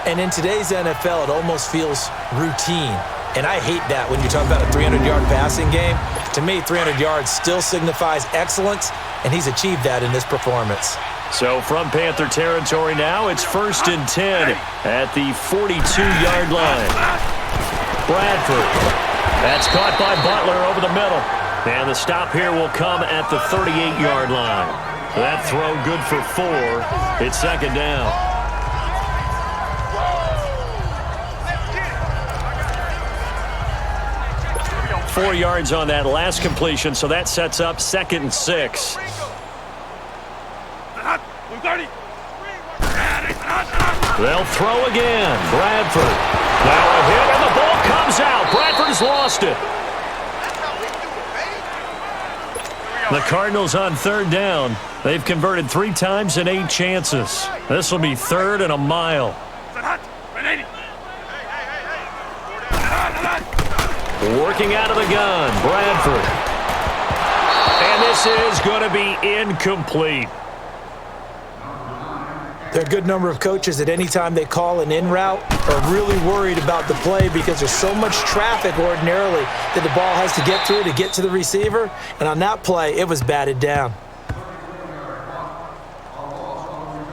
And in today's NFL, it almost feels routine. And I hate that when you talk about a 300-yard passing game. To me, 300 yards still signifies excellence, and he's achieved that in this performance. So from Panther territory now, it's 1st and 10 at the 42-yard line. Bradford. That's caught by Butler over the middle. And the stop here will come at the 38-yard line. That throw good for 4. It's 2nd down. Four yards on that last completion, so that sets up 2nd and 6. They'll throw again. Bradford. Now a hit, and the ball comes out. Bradford has lost it. The Cardinals on 3rd down. They've converted 3 times in 8 chances. This will be 3rd and a mile. Working out of the gun, Bradford. And this is going to be incomplete. There are a good number of coaches that any time they call an in route are really worried about the play because there's so much traffic ordinarily that the ball has to get through to get to the receiver. And on that play, it was batted down.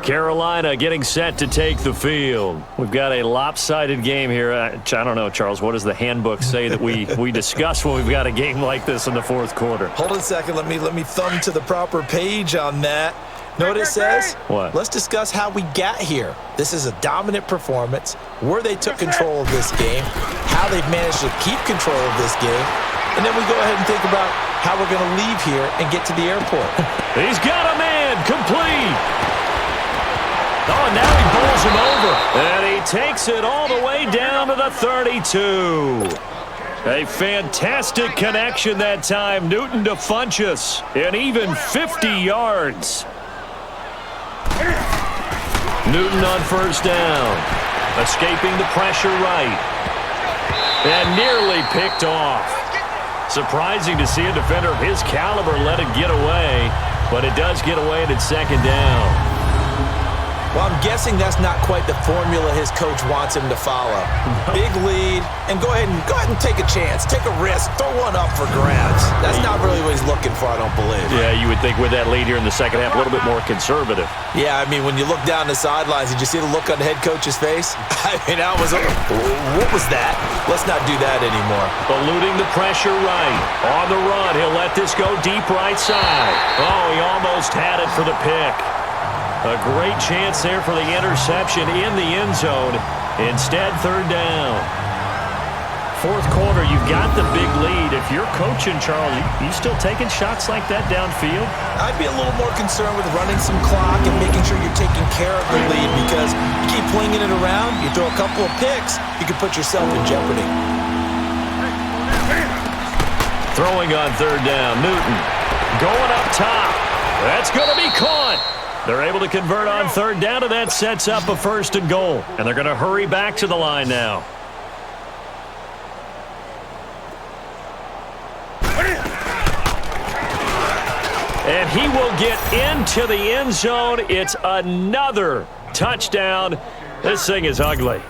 Carolina getting set to take the field. We've got a lopsided game here. I don't know, Charles, what does the handbook say that we discuss when we've got a game like this in the 4th quarter? Hold on a second. Let me thumb to the proper page on that. Know what it says? What? Let's discuss how we got here. This is a dominant performance, where they took control of this game, how they've managed to keep control of this game, and then we go ahead and think about how we're going to leave here and get to the airport. He's got a man, complete. Oh, and now he bowls him over. And he takes it all the way down to the 32. A fantastic connection that time. Newton to Funchess, and even 50 yards. Newton on first down, escaping the pressure right, and nearly picked off. Surprising to see a defender of his caliber let it get away, but it does get away at its second down. Well, I'm guessing that's not quite the formula his coach wants him to follow. Big lead, and go ahead and take a chance, take a risk, throw one up for grabs. That's not really what he's looking for, I don't believe. Yeah, you would think with that lead here in the second half, a little bit more conservative. Yeah, I mean, when you look down the sidelines, did you see the look on the head coach's face? I mean, what was that? Let's not do that anymore. Eluding the pressure right. On the run, he'll let this go deep right side. Oh, he almost had it for the pick. A great chance there for the interception in the end zone. Instead, third down. Fourth quarter, you've got the big lead. If you're coaching, Charles, you still taking shots like that downfield? I'd be a little more concerned with running some clock and making sure you're taking care of the lead, because you keep flinging it around, you throw a couple of picks, you can put yourself in jeopardy. Throwing on third down, Newton going up top. That's going to be caught. They're able to convert on third down, and that sets up a first and goal. And they're going to hurry back to the line now. And he will get into the end zone. It's another touchdown. This thing is ugly.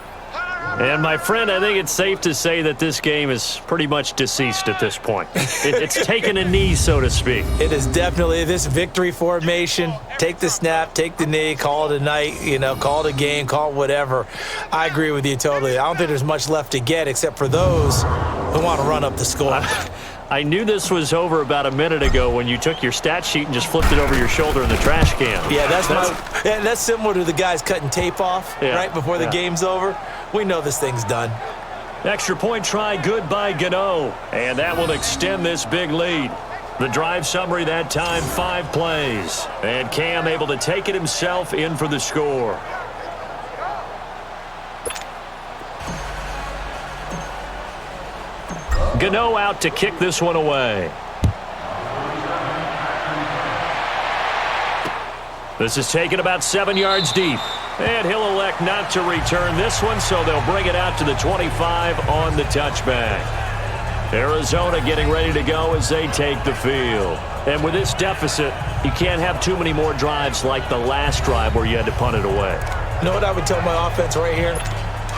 And, my friend, I think it's safe to say that this game is pretty much deceased at this point. It's taken a knee, so to speak. It is definitely this victory formation. Take the snap, take the knee, call it a night, call it a game, call it whatever. I agree with you totally. I don't think there's much left to get except for those who want to run up the score. I knew this was over about a minute ago when you took your stat sheet and just flipped it over your shoulder in the trash can. Yeah, that's similar to the guys cutting tape off right before the game's over. We know this thing's done. Extra point try, good by Gano. And that will extend this big lead. The drive summary that time, 5 plays. And Cam able to take it himself in for the score. Gano out to kick this one away. This is taken about 7 yards deep. And he'll elect not to return this one, so they'll bring it out to the 25 on the touchback. Arizona getting ready to go as they take the field. And with this deficit, you can't have too many more drives like the last drive where you had to punt it away. You know what I would tell my offense right here?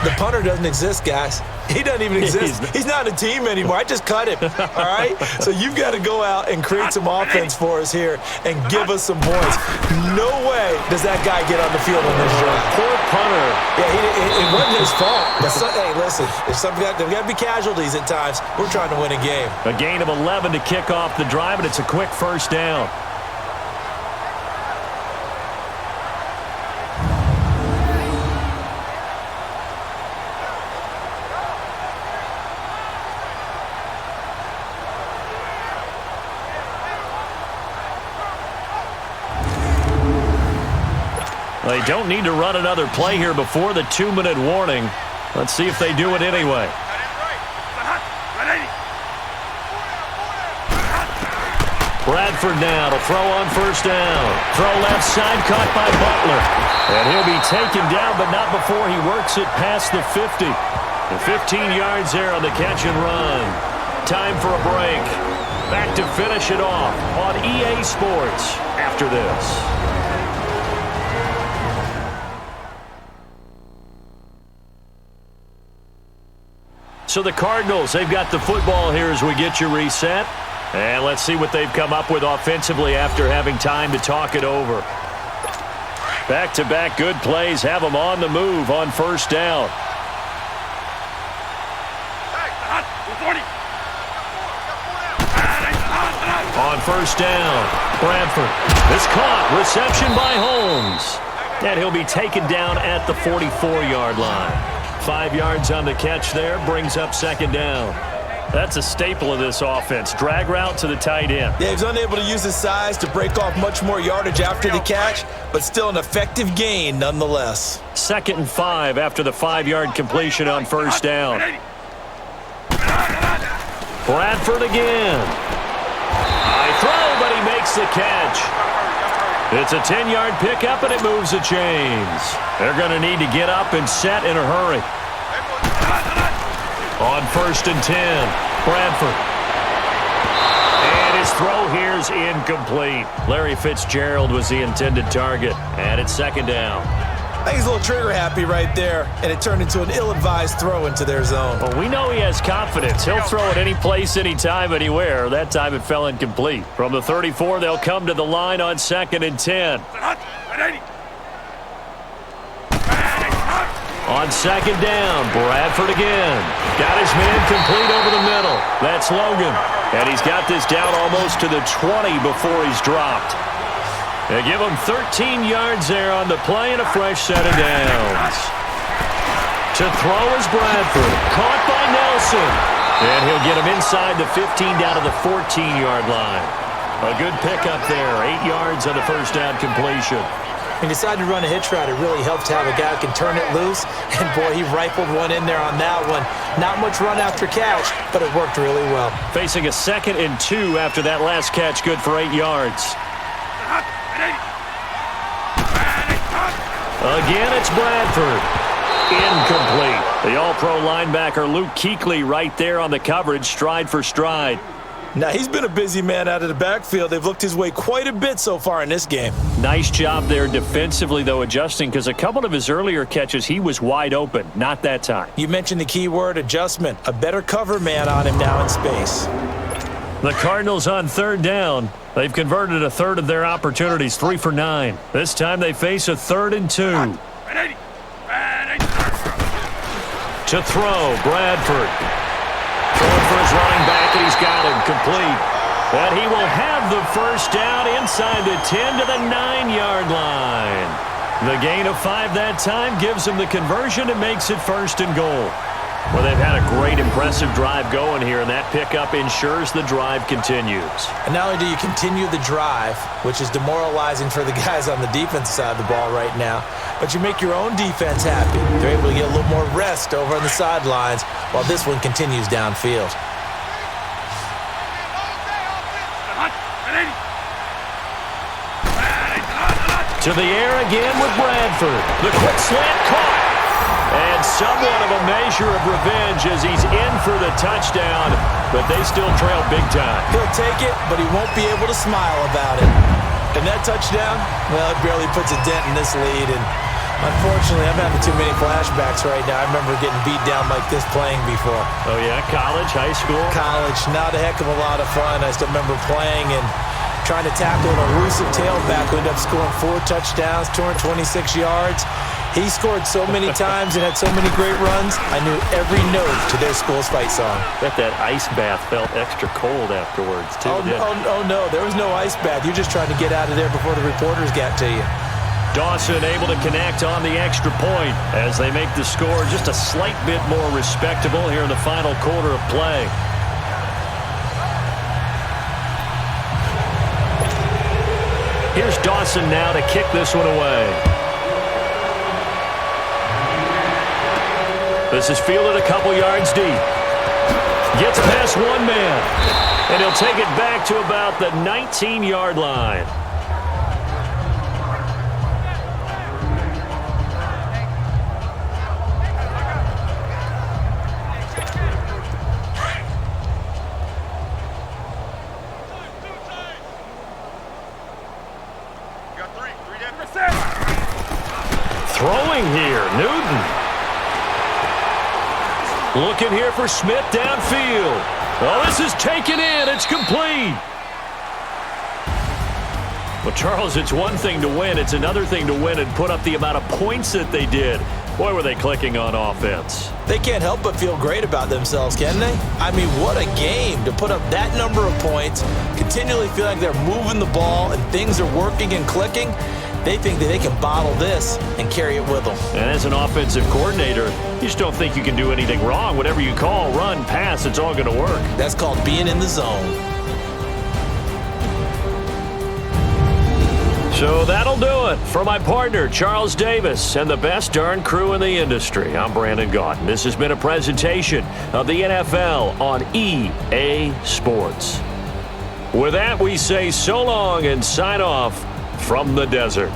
The punter doesn't exist, guys. He doesn't even exist. He's not a team anymore. I just cut him, all right? So you've got to go out and create some offense for us here and give us some points. No way does that guy get on the field on this drive. Poor punter. Yeah, it wasn't his fault. Hey, listen, there's got to be casualties at times. We're trying to win a game. A gain of 11 to kick off the drive, and it's a quick first down. They don't need to run another play here before the 2-minute warning. Let's see if they do it anyway. Bradford now to throw on first down. Throw left side, caught by Butler. And he'll be taken down, but not before he works it past the 50. And 15 yards there on the catch and run. Time for a break. Back to finish it off on EA Sports after this. So the Cardinals, they've got the football here as we get you reset. And let's see what they've come up with offensively after having time to talk it over. Back-to-back good plays have them on the move on first down. On On first down, Bradford. It's caught. Reception by Holmes. And he'll be taken down at the 44-yard line. 5 yards on the catch there, brings up second down. That's a staple of this offense. Drag route to the tight end. Yeah, he's unable to use his size to break off much more yardage after the catch, but still an effective gain nonetheless. 2nd and 5 after the 5-yard completion on first down. Bradford again. High throw, but he makes the catch. It's a 10-yard pickup, and it moves the chains. They're going to need to get up and set in a hurry. On 1st and 10, Bradford. And his throw here is incomplete. Larry Fitzgerald was the intended target, and it's 2nd down. I think he's a little trigger happy right there, and it turned into an ill-advised throw into their zone. Well, we know he has confidence. He'll throw it any place, anytime, anywhere. That time it fell incomplete. From the 34, they'll come to the line on 2nd and 10. On 2nd down, Bradford again. Got his man complete over the middle. That's Logan. And he's got this down almost to the 20 before he's dropped. They give him 13 yards there on the play and a fresh set of downs. To throw is Bradford. Caught by Nelson. And he'll get him inside the 15 down to the 14-yard line. A good pickup there. 8 yards on the first down completion. He decided to run a hitch route. It really helped to have a guy who can turn it loose. And, boy, he rifled one in there on that one. Not much run after catch, but it worked really well. Facing a 2nd and 2 after that last catch, good for 8 yards. Again, it's Bradford. Incomplete. The all-pro linebacker Luke Kuechly right there on the coverage, stride for stride. Now, he's been a busy man out of the backfield. They've looked his way quite a bit so far in this game. Nice job there defensively, though, adjusting, because a couple of his earlier catches, he was wide open. Not that time. You mentioned the key word, adjustment. A better cover man on him now in space. The Cardinals on 3rd down. They've converted a third of their opportunities, 3 for 9. This time they face a 3rd and 2. To throw, Bradford. Throwing for his running back, and he's got him complete. And he will have the first down inside the 10 to the 9-yard line. The gain of 5 that time gives him the conversion and makes it 1st and goal. Well, they've had a great, impressive drive going here, and that pickup ensures the drive continues. And not only do you continue the drive, which is demoralizing for the guys on the defensive side of the ball right now, but you make your own defense happy. They're able to get a little more rest over on the sidelines while this one continues downfield. To the air again with Bradford. The quick slant caught. And somewhat of a measure of revenge as he's in for the touchdown, but they still trail big time. He'll take it, but he won't be able to smile about it. And that touchdown, well, it barely puts a dent in this lead. And unfortunately, I'm having too many flashbacks right now. I remember getting beat down like this playing before. Oh, yeah? College, high school? College. Not a heck of a lot of fun. I still remember playing and trying to tackle an elusive tailback who ended up scoring 4 touchdowns, 226 yards. He scored so many times and had so many great runs, I knew every note to their school's fight song. Bet that ice bath felt extra cold afterwards, too. Oh, no, there was no ice bath. You're just trying to get out of there before the reporters got to you. Dawson able to connect on the extra point as they make the score just a slight bit more respectable here in the final quarter of play. Here's Dawson now to kick this one away. This is fielded a couple yards deep. Gets past one man. And he'll take it back to about the 19-yard line. Throwing here, Newton. Looking here for Smith downfield. Oh, this is taken in. It's complete. Well, Charles, it's one thing to win. It's another thing to win and put up the amount of points that they did. Boy, were they clicking on offense. They can't help but feel great about themselves, can they? I mean, what a game to put up that number of points, continually feel like they're moving the ball and things are working and clicking. They think that they can bottle this and carry it with them. And as an offensive coordinator, you just don't think you can do anything wrong. Whatever you call, run, pass, it's all going to work. That's called being in the zone. So that'll do it. For my partner, Charles Davis, and the best darn crew in the industry, I'm Brandon Gaudin. This has been a presentation of the NFL on EA Sports. With that, we say so long and sign off from the desert.